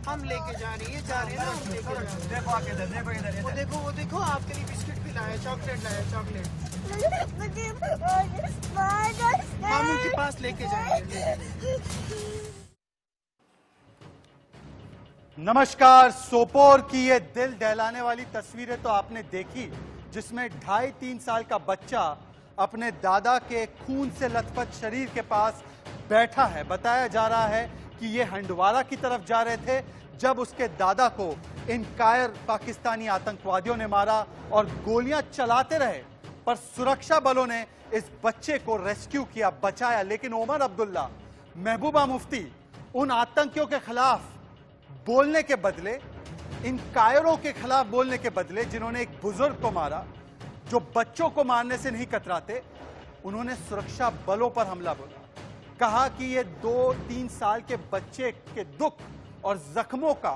हम लेके जा रही है, जा रहे हैं ना, हम लेके जा रहे हैं। देखो आके इधर, देखो इधर, वो देखो, वो देखो, आपके लिए बिस्किट भी लाया, चॉकलेट लाया, चॉकलेट। हम उनके पास लेके जाएंगे। नमस्कार। सोपोर की ये दिल दहलाने वाली तस्वीरें तो आपने देखी, जिसमें 2.5-3 साल का बच्चा अपने दादा के खून से लथपथ शरीर के पास बैठा है। बताया जा रहा है कि ये हंडवारा की तरफ जा रहे थे जब उसके दादा को इन कायर पाकिस्तानी आतंकवादियों ने मारा और गोलियां चलाते रहे, पर सुरक्षा बलों ने इस बच्चे को रेस्क्यू किया, बचाया। लेकिन उमर अब्दुल्ला, महबूबा मुफ्ती उन आतंकियों के खिलाफ बोलने के बदले, इन कायरों के खिलाफ बोलने के बदले, जिन्होंने एक बुजुर्ग को मारा, जो बच्चों को मारने से नहीं कतराते, उन्होंने सुरक्षा बलों पर हमला बोला। कहा कि ये 2-3 साल के बच्चे के दुख और जख्मों का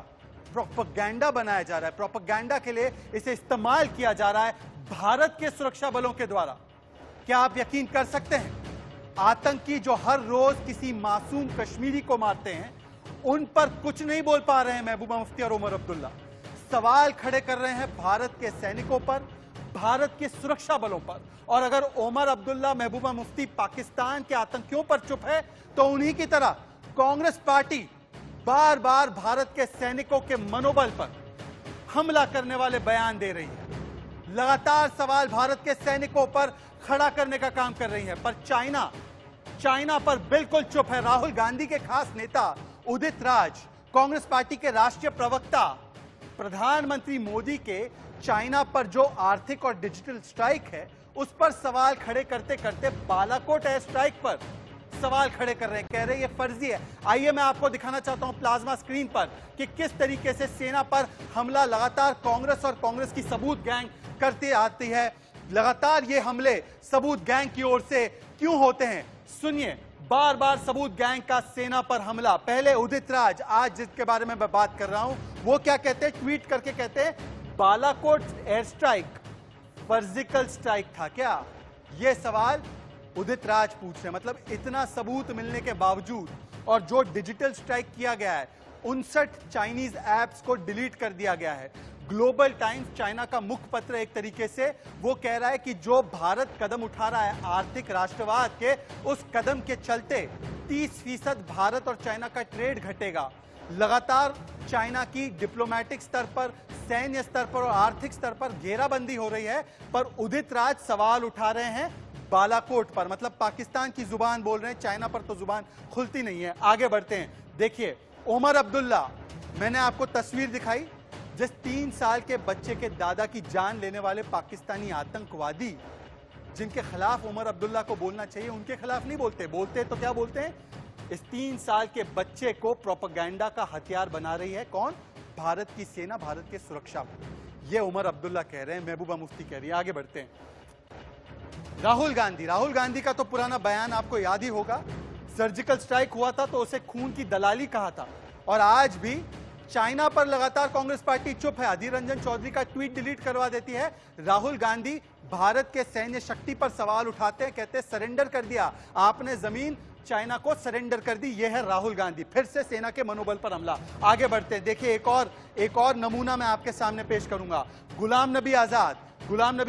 प्रोपेगेंडा बनाया जा रहा है, प्रोपेगेंडा के लिए इसे इस्तेमाल किया जा रहा है भारत के सुरक्षा बलों के द्वारा। क्या आप यकीन कर सकते हैं, आतंकी जो हर रोज किसी मासूम कश्मीरी को मारते हैं, उन पर कुछ नहीं बोल पा रहे हैं महबूबा मुफ्ती और उमर अब्दुल्ला। सवाल खड़े कर रहे हैं भारत के सैनिकों पर, भारत के सुरक्षा बलों पर। और अगर उमर अब्दुल्ला, महबूबा मुफ्ती पाकिस्तान के आतंकियों पर चुप है, तो उन्हीं की तरह कांग्रेस पार्टी बार बार भारत के सैनिकों के मनोबल पर हमला करने वाले बयान दे रही है। लगातार सवाल भारत के सैनिकों पर खड़ा करने का काम कर रही है। पर चाइना पर बिल्कुल चुप है। राहुल गांधी के खास नेता उदित राज, कांग्रेस पार्टी के राष्ट्रीय प्रवक्ता, प्रधानमंत्री मोदी के चाइना पर जो आर्थिक और डिजिटल स्ट्राइक है, उस पर सवाल खड़े करते करते बालाकोट एयर स्ट्राइक पर सवाल खड़े कर रहे हैं, कह रहे हैं ये फर्जी है। आइए मैं आपको दिखाना चाहता हूं प्लाज्मा स्क्रीन पर कि किस तरीके से सेना पर हमला लगातार कांग्रेस और कांग्रेस की सबूत गैंग करती आती है। लगातार ये हमले सबूत गैंग की ओर से क्यों होते हैं, सुनिए। बार बार सबूत गैंग का सेना पर हमला। पहले उदित राज, आज जिसके बारे में मैं बात कर रहा हूं, वो क्या कहते हैं, ट्वीट करके कहते हैं, Balakot air strike surgical strike था क्या? यह सवाल उदित राज पूछ रहे हैं। मतलब इतना सबूत मिलने के बावजूद, और जो डिजिटल स्ट्राइक किया गया है, 59 चाइनीज ऐप्स को डिलीट कर दिया गया है। ग्लोबल टाइम्स, चाइना का मुखपत्र, एक तरीके से वो कह रहा है कि जो भारत कदम उठा रहा है आर्थिक राष्ट्रवाद के, उस कदम के चलते 30% भारत और चाइना का ट्रेड घटेगा। लगातार चाइना की डिप्लोमेटिक स्तर पर, सैन्य स्तर पर और आर्थिक स्तर पर घेराबंदी हो रही है। पर उदित राज सवाल उठा रहे हैं बालाकोट पर। मतलब पाकिस्तान की जुबान बोल रहे हैं, चाइना पर तो जुबान खुलती नहीं है। आगे बढ़ते हैं। देखिए उमर अब्दुल्ला, मैंने आपको तस्वीर दिखाई जिस 3 साल के बच्चे के दादा की जान लेने वाले पाकिस्तानी आतंकवादी, जिनके खिलाफ उमर अब्दुल्ला को बोलना चाहिए, उनके खिलाफ नहीं बोलते तो क्या बोलते हैं? इस 3 साल के बच्चे को प्रोपेगेंडा का हथियार बना रही है कौन? भारत की सेना, भारत के सुरक्षा बल। ये उमर अब्दुल्ला कह रहे हैं, महबूबा मुफ्ती कह रही है। आगे बढ़ते हैं। राहुल गांधी का तो पुराना बयान आपको याद ही होगा। सर्जिकल स्ट्राइक हुआ था तो उसे खून की दलाली कहा था। और आज भी चाइना पर लगातार कांग्रेस पार्टी चुप है। अधीर रंजन चौधरी का ट्वीट डिलीट करवा देती है। राहुल गांधी भारत के सैन्य शक्ति पर सवाल उठाते हैं, कहते हैं सरेंडर कर दिया आपने, जमीन चाइना को सरेंडर कर दी। यह है राहुल गांधी। फिर से सेना के मनोबल पर हमला। आगे बढ़ते हैं। देखिए एक और नमूना मैं आपके सामने पेश करूंगा। गुलाम नबी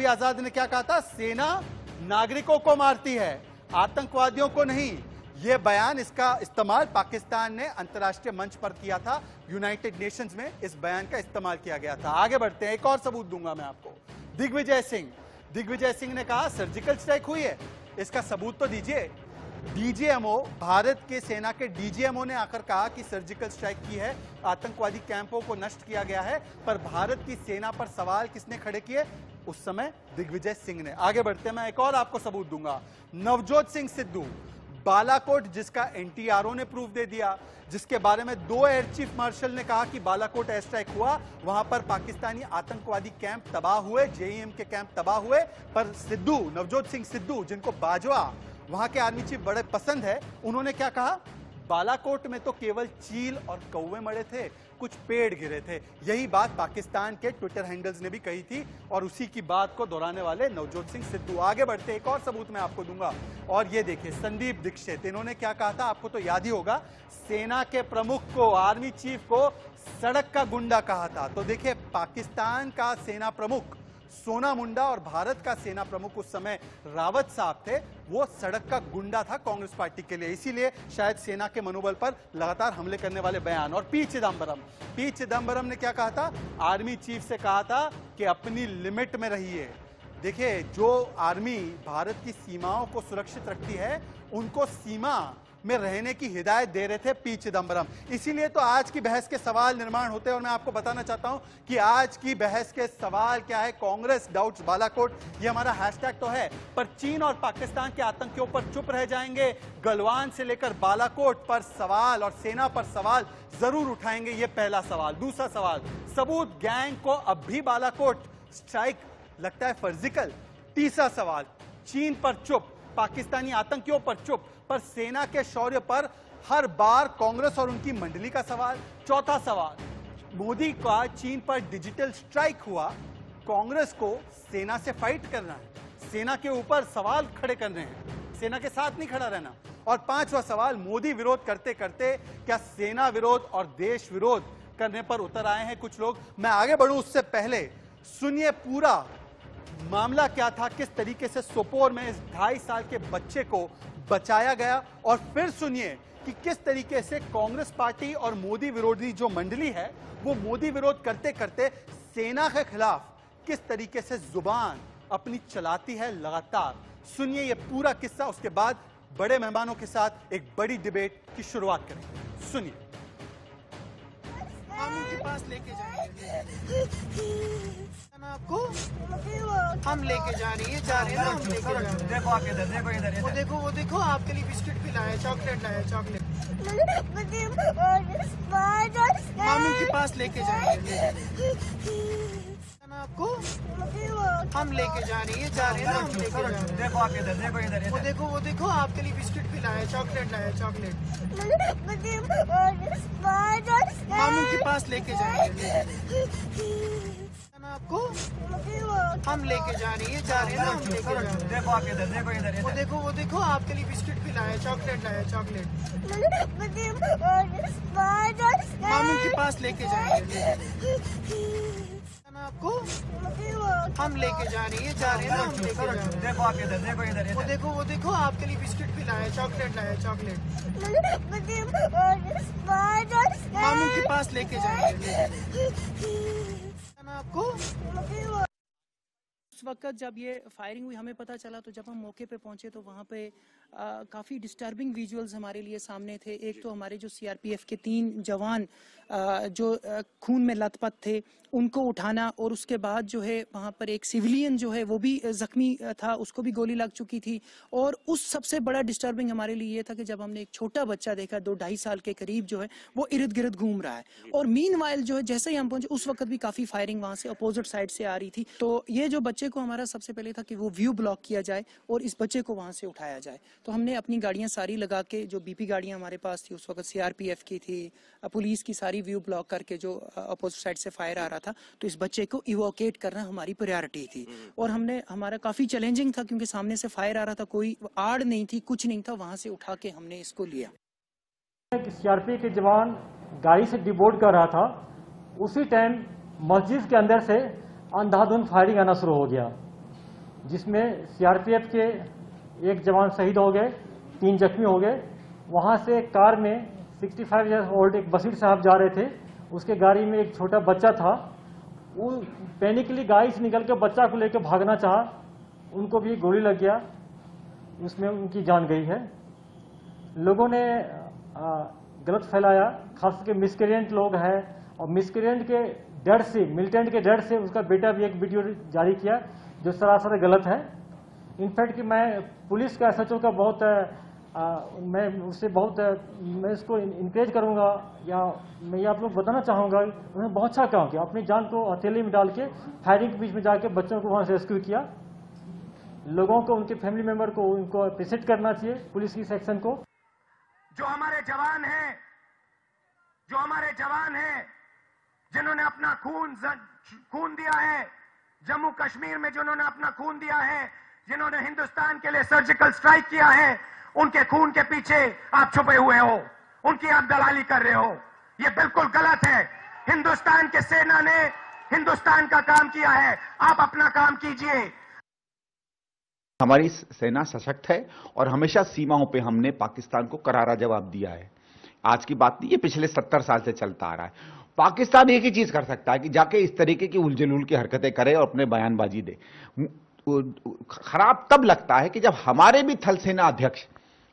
आजाद ने क्या कहा था? सेना नागरिकों को मारती है, आतंकवादियों को नहीं। यह बयान, इसका इस्तेमाल पाकिस्तान ने अंतर्राष्ट्रीय मंच पर किया था। यूनाइटेड नेशंस में इस बयान का इस्तेमाल किया गया था। आगे बढ़ते हैं। एक और सबूत दूंगा मैं आपको। दिग्विजय सिंह ने कहा सर्जिकल स्ट्राइक हुई है, इसका सबूत तो दीजिए। डीजीएमओ, भारत के सेना के डीजीएमओ ने आकर कहा कि सर्जिकल स्ट्राइक की है, आतंकवादी कैंपों को नष्ट किया गया है। पर भारत की सेना पर सवाल किसने खड़े किए? उस समय दिग्विजय सिंह ने। आगे बढ़ते हैं। मैं एक और आपको सबूत दूंगा। नवजोत सिंह सिद्धू, बालाकोट, जिसका एनटीआरओ ने प्रूफ दे दिया, जिसके बारे में 2 एयर चीफ मार्शल ने कहा कि बालाकोट एयर स्ट्राइक हुआ, वहां पर पाकिस्तानी आतंकवादी कैंप तबाह हुए, जेईएम के कैंप तबाह हुए। पर नवजोत सिंह सिद्धू, जिनको बाजवा वहां के आर्मी चीफ बड़े पसंद है, उन्होंने क्या कहा? बालाकोट में तो केवल चील और कौवे मरे थे, कुछ पेड़ गिरे थे। यही बात पाकिस्तान के ट्विटर हैंडल्स ने भी कही थी और उसी की बात को दोहराने वाले नवजोत सिंह सिद्धू। आगे बढ़ते एक और सबूत मैं आपको दूंगा, और ये देखिए संदीप दीक्षित, इन्होंने क्या कहा था आपको तो याद ही होगा। सेना के प्रमुख को, आर्मी चीफ को सड़क का गुंडा कहा था। तो देखिए पाकिस्तान का सेना प्रमुख सोना मुंडा और भारत का सेना प्रमुख उस समय रावत साहब थे, वो सड़क का गुंडा था कांग्रेस पार्टी के लिए। इसीलिए शायद सेना के मनोबल पर लगातार हमले करने वाले बयान। और पी चिदंबरम ने क्या कहा था, आर्मी चीफ से कहा था कि अपनी लिमिट में रहिए। देखिए जो आर्मी भारत की सीमाओं को सुरक्षित रखती है, उनको सीमा में रहने की हिदायत दे रहे थे पी चिदंबरम। इसीलिए तो आज की बहस के सवाल निर्माण होते हैं और मैं आपको बताना चाहता हूं कि आज की बहस के सवाल क्या है। कांग्रेस डाउट्स बालाकोट, ये हमारा हैशटैग तो है, पर चीन और पाकिस्तान के आतंकियों पर चुप रह जाएंगे। गलवान से लेकर बालाकोट पर सवाल और सेना पर सवाल जरूर उठाएंगे, ये पहला सवाल। दूसरा सवाल, सबूत गैंग को अब भी बालाकोट स्ट्राइक लगता है फर्जिकल। तीसरा सवाल, चीन पर चुप, पाकिस्तानी आतंकियों पर चुप, पर सेना के शौर्य पर हर बार कांग्रेस और उनकी मंडली का सवाल। चौथा सवाल, मोदी का चीन पर डिजिटल स्ट्राइक हुआ, कांग्रेस को सेना से फाइट करना है, सेना के ऊपर सवाल खड़े करने हैं, सेना के साथ नहीं खड़ा रहना। और पांचवा सवाल, मोदी विरोध करते करते क्या सेना विरोध और देश विरोध करने पर उतर आए हैं कुछ लोग। मैं आगे बढ़ूं उससे पहले सुनिए पूरा मामला क्या था, किस तरीके से सोपोर में इस 2.5 साल के बच्चे को बचाया गया, और फिर सुनिए कि किस तरीके से कांग्रेस पार्टी और मोदी विरोधी जो मंडली है, वो मोदी विरोध करते करते सेना के खिलाफ किस तरीके से जुबान अपनी चलाती है लगातार। सुनिए ये पूरा किस्सा, उसके बाद बड़े मेहमानों के साथ एक बड़ी डिबेट की शुरुआत करेंगे। सुनिए। हम उनके पास लेके जाएंगे आपको, हम लेके जा रही है, जा रहे हैं ना, हम लेके जा रहे हैं। देखो आप इधर, देखो इधर, वो देखो आपके लिए बिस्किट भी लाया, चॉकलेट लाया, चॉकलेट। हम उनके पास लेके जाएंगे आपको, हम लेके जा रही है, जा रहे हैं ना, हम लेके जा रहे हैं। देखो आप इधर, देखो इधर, वो देखो आपके लिए बिस्किट भी लाया, चॉकलेट लाया, चॉकलेट। हम उनके पास लेके जाएंगे आपको, हम लेके जा रही है, जा रहे हैं ना, हम लेके जा रहे हैं। देखो आप इधर, देखो इधर, वो देखो आपके लिए बिस्किट भी लाया, चॉकलेट लाया, चॉकलेट। हम उनके पास लेके जाएंगे आपको, हम लेके जा रही है, जा रहे हैं ना, हम लेके जा रहे हैं। देखो आप इधर, देखो इधर, वो देखो आपके लिए बिस्किट भी लाया, चॉकलेट लाया, चॉकलेट। हम उनके पास लेके जाएंगे आपको। उस वक्त जब ये फायरिंग हुई हमें पता चला, तो जब हम मौके पे पहुंचे तो वहाँ पे काफ़ी डिस्टर्बिंग विजुअल्स हमारे लिए सामने थे। एक तो हमारे जो सीआरपीएफ के 3 जवान जो खून में लथपथ थे, उनको उठाना, और उसके बाद जो है वहाँ पर एक सिविलियन जो है वो भी जख्मी था, उसको भी गोली लग चुकी थी। और उस सबसे बड़ा डिस्टर्बिंग हमारे लिए ये था कि जब हमने एक छोटा बच्चा देखा 2-2.5 साल के करीब जो है वो इर्द गिर्द घूम रहा है। और मीनवाइल जो है जैसे ही हम पहुंचे उस वक्त भी काफ़ी फायरिंग वहाँ से अपोजिट साइड से आ रही थी। तो ये जो बच्चे को हमारा सबसे पहले था कि वो व्यू ब्लॉक किया जाए और इस बच्चे को वहाँ से उठाया जाए। तो हमने अपनी गाड़ियाँ सारी लगा के, जो बीपी गाड़ियाँ हमारे पास थी उस वक्त सीआरपीएफ की थी, पुलिस की, सारी व्यू ब्लॉक करके जो अपोजिट साइड से फायर आ रहा था, तो इस बच्चे को इवोकेट करना हमारी प्रायोरिटी थी। और हमारा काफी चैलेंजिंग था क्योंकि सामने से फायर आ रहा था, कोई आड़ नहीं थी, कुछ नहीं था, वहां से उठा के हमने इसको लिया। सीआरपीएफ के जवान गाड़ी से डिबोर्ड कर रहा था, उसी टाइम मस्जिद के अंदर से अंधाधुंध फायरिंग आना शुरू हो गया, जिसमें सीआरपीएफ के 1 जवान शहीद हो गए, 3 जख्मी हो गए। वहां से कार में 65 ईयर्स ओल्ड एक बशीर साहब जा रहे थे, उसके गाड़ी में एक छोटा बच्चा था। वो पैनिकली गाड़ी से निकल के बच्चा को लेकर भागना चाहा, उनको भी गोली लग गया, उसमें उनकी जान गई है। लोगों ने गलत फैलाया, खास करके मिसक्रिएंट लोग हैं, और मिसक्रिएंट के डर से, मिलिटेंट के डर से उसका बेटा भी एक वीडियो जारी किया जो सरासर गलत है। इनफैक्ट कि मैं पुलिस का एसएचओ का मैं इसको इनकरेज करूंगा, या मैं ये आप लोग बताना चाहूँगा, उन्होंने बहुत अच्छा काम किया, अपनी जान को हथेली में डाल के फायरिंग के बीच में जाके बच्चों को वहाँ से रेस्क्यू किया। लोगों को, उनके फैमिली मेम्बर को, उनको अप्रिशिएट करना चाहिए पुलिस की सेक्शन को। जो हमारे जवान हैं, जिन्होंने अपना खून दिया है, जम्मू कश्मीर में जिन्होंने अपना खून दिया है, जिन्होंने हिंदुस्तान के लिए सर्जिकल स्ट्राइक किया है, उनके खून के पीछे आप छुपे हुए हो, उनकी आप दलाली कर रहे हो। ये बिल्कुल गलत है। हिंदुस्तान के सेना ने हिंदुस्तान का काम किया है, आप अपना काम कीजिए। हमारी सेना सशक्त है और हमेशा सीमाओं पे हमने पाकिस्तान को करारा जवाब दिया है। आज की बात नहीं, ये पिछले 70 साल से चलता आ रहा है। पाकिस्तान एक ही चीज कर सकता है कि जाके इस तरीके की उलझुल की हरकतें करे और अपने बयानबाजी दे। खराब तब लगता है कि जब हमारे भी थल सेना अध्यक्ष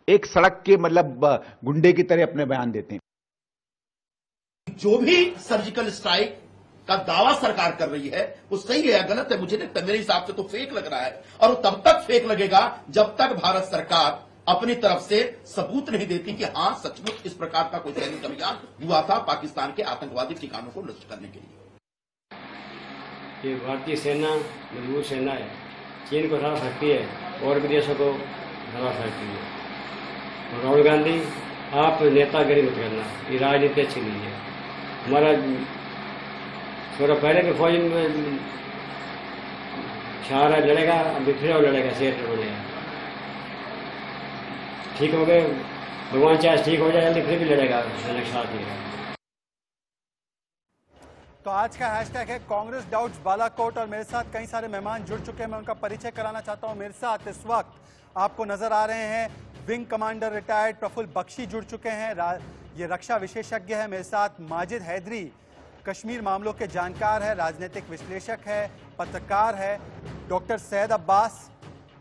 एक सड़क के मतलब गुंडे की तरह अपने बयान देते हैं। जो भी सर्जिकल स्ट्राइक का दावा सरकार कर रही है वो सही है या गलत है मुझे लगता है, मेरे हिसाब से तो फेक लग रहा है। और वो तब तक फेक लगेगा जब तक भारत सरकार अपनी तरफ से सबूत नहीं देती कि हां सचमुच इस प्रकार का कोई सैनिक अभियान हुआ था पाकिस्तान के आतंकवादी ठिकानों को नष्ट करने के लिए। ये भारतीय सेना मजबूत सेना है, चीन को हरा सकती है और विदेशों को हरा सकती है। राहुल गांधी, आप नेतागिरी मत करना, ये राजनीति अच्छी नहीं है। हमारा थोड़ा पहले के फौज में शाह लड़ेगा, अभी फिर और लड़ेगा, सेठ बनेगा। ठीक हो गए, भगवान चाहे ठीक हो जाए जल्दी, फिर भी लड़ेगा साथ ही। तो आज का हैशटैग है कांग्रेस डाउट्स बालाकोट और मेरे साथ कई सारे मेहमान जुड़ चुके हैं। मैं उनका परिचय कराना चाहता हूं। मेरे साथ इस वक्त आपको नजर आ रहे हैं wing commander retired Praful Bakshi जुड़ चुके हैं, ये रक्षा विशेषज्ञ है। मेरे साथ माजिद हैदरी कश्मीर मामलों के जानकार है, राजनीतिक विश्लेषक है, पत्रकार है। डॉक्टर सैयद अब्बास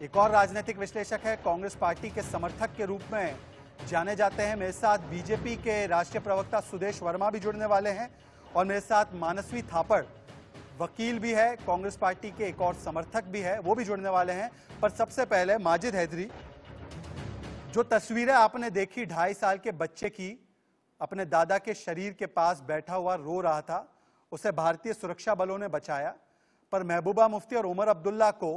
एक और राजनीतिक विश्लेषक है, कांग्रेस पार्टी के समर्थक के रूप में जाने जाते हैं। मेरे साथ बीजेपी के राष्ट्रीय प्रवक्ता सुदेश वर्मा भी जुड़ने वाले हैं और मेरे साथ मानसवी थापड़ वकील भी है, कांग्रेस पार्टी के एक और समर्थक भी है, वो भी जुड़ने वाले हैं। पर सबसे पहले माजिद हैदरी, जो तस्वीरें आपने देखी 2.5 साल के बच्चे की अपने दादा के शरीर के पास बैठा हुआ रो रहा था, उसे भारतीय सुरक्षा बलों ने बचाया। पर महबूबा मुफ्ती और उमर अब्दुल्ला को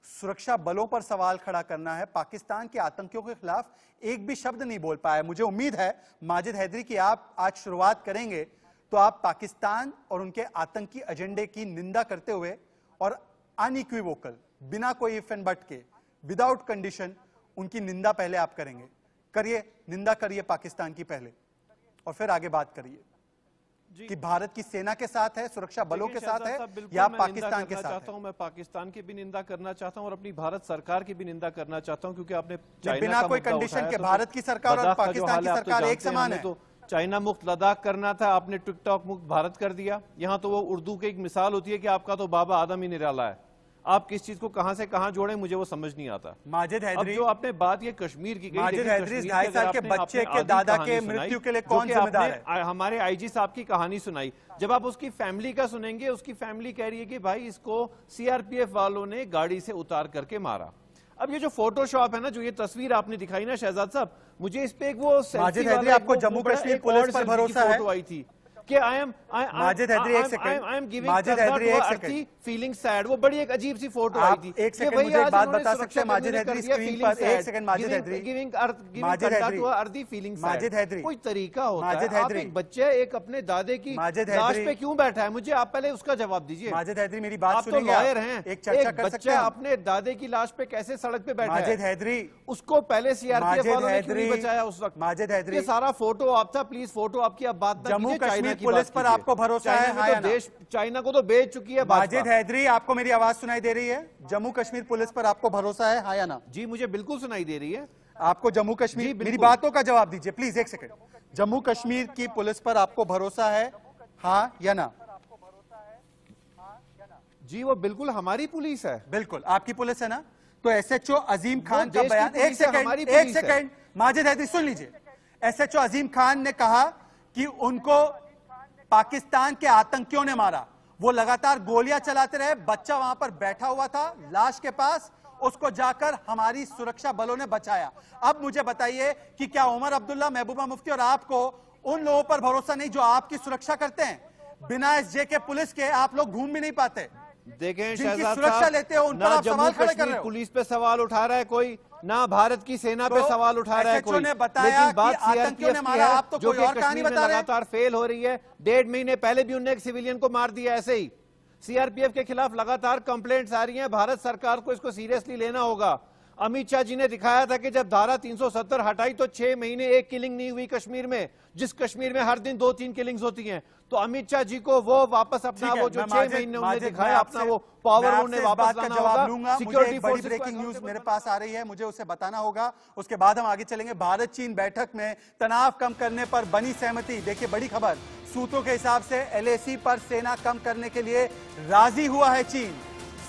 सुरक्षा बलों पर सवाल खड़ा करना है, पाकिस्तान के आतंकियों के खिलाफ एक भी शब्द नहीं बोल पाया। मुझे उम्मीद है माजिद हैदरी की आप आज शुरुआत करेंगे तो आप पाकिस्तान और उनके आतंकी एजेंडे की निंदा करते हुए और अनइक्विवोकल, बिना कोई इफ एंड बट के, विदाउट कंडीशन उनकी निंदा पहले आप करेंगे। करिए, निंदा करिए पाकिस्तान की पहले और फिर आगे बात करिए कि भारत की सेना के साथ है, सुरक्षा बलों के साथ है या पाकिस्तान के साथ है। मैं पाकिस्तान की भी निंदा करना चाहता हूं और अपनी भारत सरकार की भी निंदा करना चाहता हूं, क्योंकि आपने बिना कोई कंडीशन के भारत की सरकार और पाकिस्तान की सरकार एक समान है। तो चाइना मुक्त लद्दाख करना था, आपने टिकटॉक मुक्त भारत कर दिया। यहाँ तो वो उर्दू की एक मिसाल होती है कि आपका तो बाबा आदम ही निराला है। आप किस चीज को कहां से कहां जोड़े, मुझे वो समझ नहीं आता। माजिद हैदरी, जो आपने बात ये कश्मीर की, माजिद हैदरी 2.5 साल के बच्चे के दादा के मृत्यु के लिए कौन जिम्मेदार है? हमारे आईजी साहब की कहानी सुनाई। जब आप उसकी फैमिली का सुनेंगे, उसकी फैमिली कह रही है कि भाई इसको सीआरपीएफ वालों ने गाड़ी से उतार करके मारा। अब ये जो फोटोशॉप है ना, जो ये तस्वीर आपने दिखाई ना शहजाद साहब, मुझे इस पे एक वो माजिद हैदरी, आपको जम्मू कश्मीर पुलिस पर भरोसा है? आई थी कि माजिद हैदरी एक सेकंड, माजिद हैदरी एक सेकंड, फीलिंग सैड, वो बड़ी एक अजीब सी फोटो आई थी। एक सेकंड मुझे एक बात बता सकते हैं माजिद हैदरी स्क्रीन पर? एक सेकंड माजिद हैदरी, माजिद हैदरी, फीलिंग माजिद हैदरी, कोई तरीका होता है? आप एक बच्चे एक अपने दादे की लाश पे क्यों बैठा है? मुझे आप पहले उसका जवाब दीजिए। माजिद हैदरी मेरी बात सुनिए, आप तो लॉयर हैं, एक चर्चा कर सकते हैं? अपने दादे की लाश पे कैसे सड़क पे बैठा है? माजिद हैदरी, उसको पहले सीआरपीएफ वालों ने क्यों नहीं बचाया उस वक्त? माजिद हैदरी, ये सारा फोटो आप था, प्लीज फोटो आपकी अब बात ना जम्मू कश्मीर पुलिस पर आपको भरोसा है? हाँ, देश चाइना को तो बेच चुकी है। माजिद हैदरी, आपको मेरी आवाज सुनाई दे रही है? जम्मू कश्मीर पुलिस पर आपको भरोसा है, हाँ या ना? जी मुझे बिल्कुल सुनाई दे रही है। आपको जम्मू कश्मीर, मेरी बातों का जवाब दीजिए प्लीज, एक सेकंड। जम्मू कश्मीर की पुलिस पर आपको भरोसा है, हाँ या ना? जी वो बिल्कुल हमारी पुलिस है। बिल्कुल आपकी पुलिस है ना? तो एसएचओ अजीम खान का बयान, एक सेकंड माजिद हैदरी सुन लीजिए। एसएचओ अजीम खान ने कहा कि उनको पाकिस्तान के आतंकियों ने मारा। वो लगातार गोलियां चलाते रहे, बच्चा वहां पर बैठा हुआ था लाश के पास, उसको जाकर हमारी सुरक्षा बलों ने बचाया। अब मुझे बताइए कि क्या उमर अब्दुल्ला, महबूबा मुफ्ती और आपको उन लोगों पर भरोसा नहीं जो आपकी सुरक्षा करते हैं? बिना एसजे के पुलिस के आप लोग घूम भी नहीं पाते। देखें जिनकी शहजाद सुरक्षा साहब, लेते हो उन पर ना आप जम्मू सवाल खड़े कर कश्मीर रहे हो। पुलिस पे सवाल उठा रहा है कोई, ना भारत की सेना पे तो सवाल उठा रहा है SHO कोई, ने बताया लेकिन बात कि आतंकियों ने सीआरपीएफ की मारा, है, आप तो जो कोई कि और कहानी कश्मीर में बता रहे हैं। लगातार फेल हो रही है। 1.5 महीने पहले भी उन्होंने एक सिविलियन को मार दिया ऐसे ही। सीआरपीएफ के खिलाफ लगातार कंप्लेंट्स आ रही हैं, भारत सरकार को इसको सीरियसली लेना होगा। अमित शाह जी ने दिखाया था कि जब धारा 370 हटाई तो 6 महीने एक किलिंग नहीं हुई कश्मीर में, जिस कश्मीर में हर दिन 2-3 किलिंग्स होती हैं। तो अमित शाह जी को वो वापस अपना वो जो 6 महीने उन्होंने दिखाया अपना वो पावर उन्हें वापस लाना होगा। सिक्योरिटी बड़ी ब्रेकिंग न्यूज मेरे पास आ रही है, मुझे उसे बताना होगा, उसके बाद हम आगे चलेंगे। भारत चीन बैठक में तनाव कम करने पर बनी सहमति। देखिए बड़ी खबर, सूत्रों के हिसाब से LAC पर सेना कम करने के लिए राजी हुआ है चीन।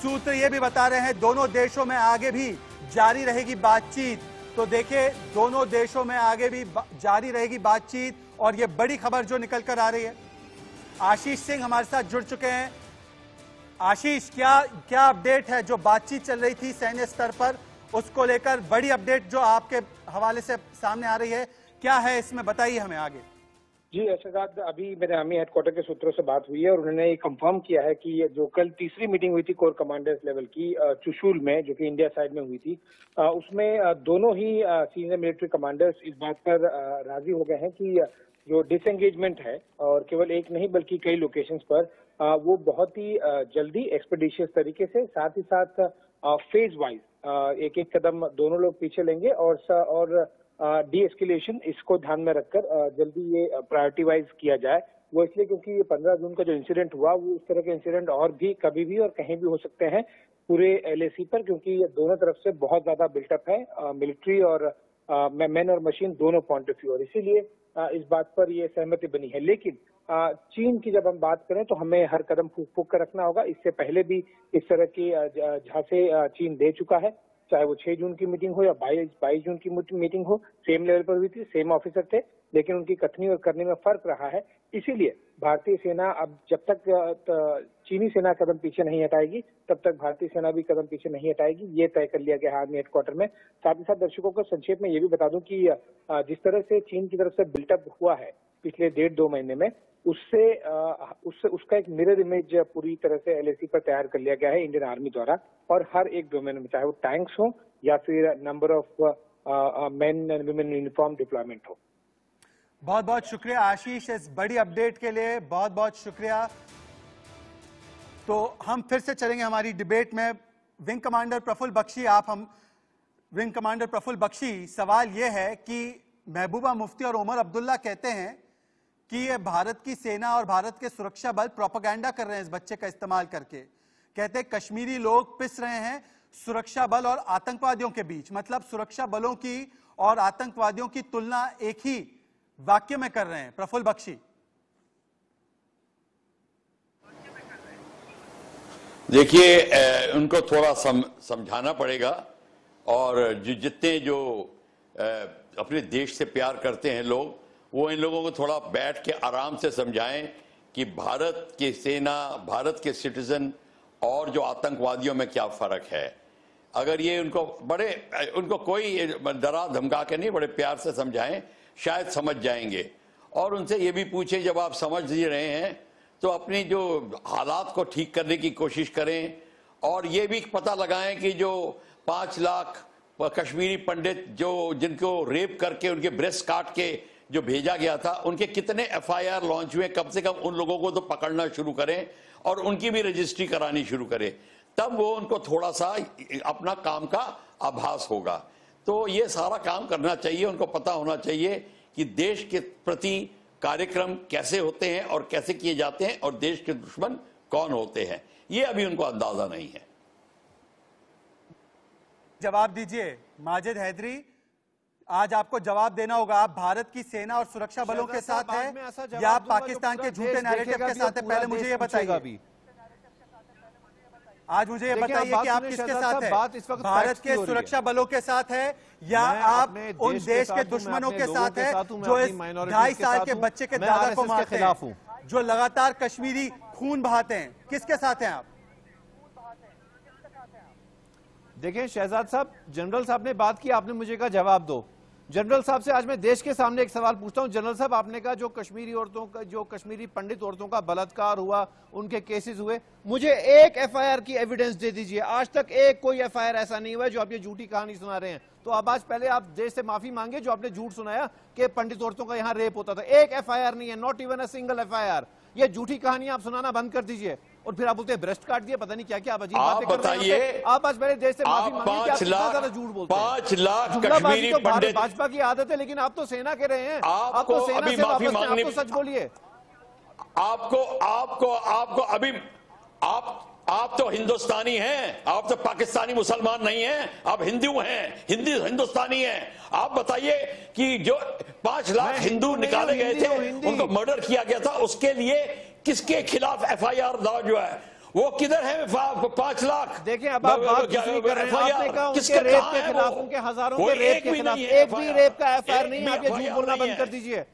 सूत्र ये भी बता रहे हैं दोनों देशों में आगे भी जारी रहेगी बातचीत। तो देखिए दोनों देशों में आगे भी जारी रहेगी बातचीत। और ये बड़ी खबर जो निकल कर आ रही है, आशीष सिंह हमारे साथ जुड़ चुके हैं। आशीष, क्या अपडेट है? जो बातचीत चल रही थी सैन्य स्तर पर, उसको लेकर बड़ी अपडेट जो आपके हवाले से सामने आ रही है, क्या है इसमें, बताइए हमें आगे। जी शहजाद, अभी मेरे आर्मी हेडक्वार्टर के सूत्रों से बात हुई है और उन्होंने ये कंफर्म किया है कि जो कल तीसरी मीटिंग हुई थी कोर कमांडर्स लेवल की चुशूल में, जो कि इंडिया साइड में हुई थी, उसमें दोनों ही सीनियर मिलिट्री कमांडर्स इस बात पर राजी हो गए हैं कि जो डिसएंगेजमेंट है, और केवल एक नहीं बल्कि कई लोकेशंस पर, वो बहुत ही जल्दी एक्सपेडिशियस तरीके से, साथ ही साथ फेज वाइज एक एक कदम दोनों लोग पीछे लेंगे और डी एस्केलेशन इसको ध्यान में रखकर जल्दी ये प्रायोरिटी वाइज किया जाए। वो इसलिए क्योंकि ये 15 जून का जो इंसिडेंट हुआ, वो उस तरह के इंसिडेंट और भी कभी भी और कहीं भी हो सकते हैं पूरे LAC पर, क्योंकि ये दोनों तरफ से बहुत ज्यादा बिल्टअप है, मिलिट्री और मैन और मशीन दोनों पॉइंट ऑफ व्यू, और इसीलिए इस बात पर ये सहमति बनी है। लेकिन चीन की जब हम बात करें तो हमें हर कदम फूंक फूंक कर रखना होगा। इससे पहले भी इस तरह की झांसे चीन दे चुका है, चाहे वो 6 जून की मीटिंग हो या 22 जून की मीटिंग हो, सेम लेवल पर हुई थी, सेम ऑफिसर थे, लेकिन उनकी कथनी और करने में फर्क रहा है। इसीलिए भारतीय सेना अब जब तक चीनी सेना कदम पीछे नहीं हटाएगी, तब तक भारतीय सेना भी कदम पीछे नहीं हटाएगी, ये तय कर लिया गया है आर्मी हेडक्वार्टर में। साथ ही साथ दर्शकों को संक्षेप में ये भी बता दूं कि जिस तरह से चीन की तरफ से बिल्टअप हुआ है पिछले 1.5-2 महीने में, उसका एक मिरर इमेज पूरी तरह से LAC पर तैयार कर लिया गया है इंडियन आर्मी द्वारा, और हर एक डोमेन में, चाहे वो टैंक्स हो या फिर number of main and women uniform deployment हो। बहुत बहुत शुक्रिया आशीष इस बड़ी अपडेट के लिए, बहुत बहुत शुक्रिया। तो हम फिर से चलेंगे हमारी डिबेट में। Wing commander Praful Bakshi, wing commander Praful Bakshi, सवाल यह है कि महबूबा मुफ्ती और उमर अब्दुल्ला कहते हैं कि ये भारत की सेना और भारत के सुरक्षा बल प्रोपेगेंडा कर रहे हैं इस बच्चे का इस्तेमाल करके। कहते हैं कश्मीरी लोग पिस रहे हैं सुरक्षा बल और आतंकवादियों के बीच, मतलब सुरक्षा बलों की और आतंकवादियों की तुलना एक ही वाक्य में कर रहे हैं। प्रफुल्ल बख्शी, देखिए उनको थोड़ा समझाना पड़ेगा, और जितने जो अपने देश से प्यार करते हैं लोग, वो इन लोगों को थोड़ा बैठ के आराम से समझाएं कि भारत की सेना, भारत के सिटीजन और जो आतंकवादियों में क्या फर्क है। अगर ये उनको कोई डरा धमका के नहीं, बड़े प्यार से समझाएं, शायद समझ जाएंगे। और उनसे ये भी पूछें, जब आप समझ ही रहे हैं तो अपनी जो हालात को ठीक करने की कोशिश करें, और ये भी पता लगाएं कि जो 5 लाख कश्मीरी पंडित जिनको रेप करके उनके ब्रेस्ट काट के जो भेजा गया था, उनके कितने FIR लॉन्च हुए, कम से कम उन लोगों को तो पकड़ना शुरू करें और उनकी भी रजिस्ट्री करानी शुरू करें, तब वो उनको थोड़ा सा अपना काम का आभास होगा। तो ये सारा काम करना चाहिए, उनको पता होना चाहिए कि देश के प्रति कार्यक्रम कैसे होते हैं और कैसे किए जाते हैं, और देश के दुश्मन कौन होते हैं, ये अभी उनको अंदाजा नहीं है। जवाब दीजिए माजिद हैदरी, आज आपको जवाब देना होगा। आप भारत की सेना और सुरक्षा बलों के साथ है या पाकिस्तान के झूठे नैरेटिव के साथ है? पहले मुझे ये बताइए, आज मुझे ये बताइए कि आप किसके साथ है? भारत के सुरक्षा बलों के साथ है या आप उन देश के दुश्मनों के साथ है जो इस 2.5 साल के बच्चे के दादा को मारते हैं, जो लगातार कश्मीरी खून बहाते हैं? किसके साथ हैं आप? देखिए शहजाद साहब, जनरल साहब ने बात की, आपने मुझे कहा जवाब दो। जनरल साहब से आज मैं देश के सामने एक सवाल पूछता हूं। जनरल साहब, आपने कहा जो कश्मीरी औरतों का, जो कश्मीरी पंडित औरतों का बलात्कार हुआ, उनके केसेस हुए, मुझे एक एफआईआर की एविडेंस दे दीजिए। आज तक एक कोई एफआईआर ऐसा नहीं हुआ है जो आप ये झूठी कहानी सुना रहे हैं। तो अब आज पहले आप देश से माफी मांगे जो आपने झूठ सुनाया कि पंडित औरतों का यहाँ रेप होता था। एक एफआईआर नहीं है, not even a single FIR. ये झूठी कहानियां आप सुनाना बंद कर दीजिए। और फिर आप बोलते हैं ब्रेस्ट काट दिए, पता नहीं क्या क्या अजीब बातें कर रहे हैं। आप आज पहले देश से माफी मांगे कि आप कितना ज्यादा झूठ बोलते हैं। 5 लाख कश्मीरी पंडित, भाजपा की आदत है, लेकिन आप तो सेना के रहे हैं। आप आपको तो सेना अभी से माफी वापस हैं, मांगनी, आप तो सच बोलिए। आपको अभी आप तो हिंदुस्तानी हैं, आप तो पाकिस्तानी मुसलमान नहीं हैं, आप हिंदू हैं, हिंदुस्तानी हैं। आप बताइए कि जो 5 लाख हिंदू निकाले गए थे, उनको मर्डर किया गया था, उसके लिए किसके खिलाफ एफआईआर जो है वो किधर है? 5 लाख। देखिए, अब आप बात दूसरी कर रहे हैं। आपने कहा उनके रेप के खिलाफ, उनके हजारों के रेप के खिलाफ एक भी रेप का एफआईआर नहीं है। आप ये झूठ बोलना बंद कर दीजिए।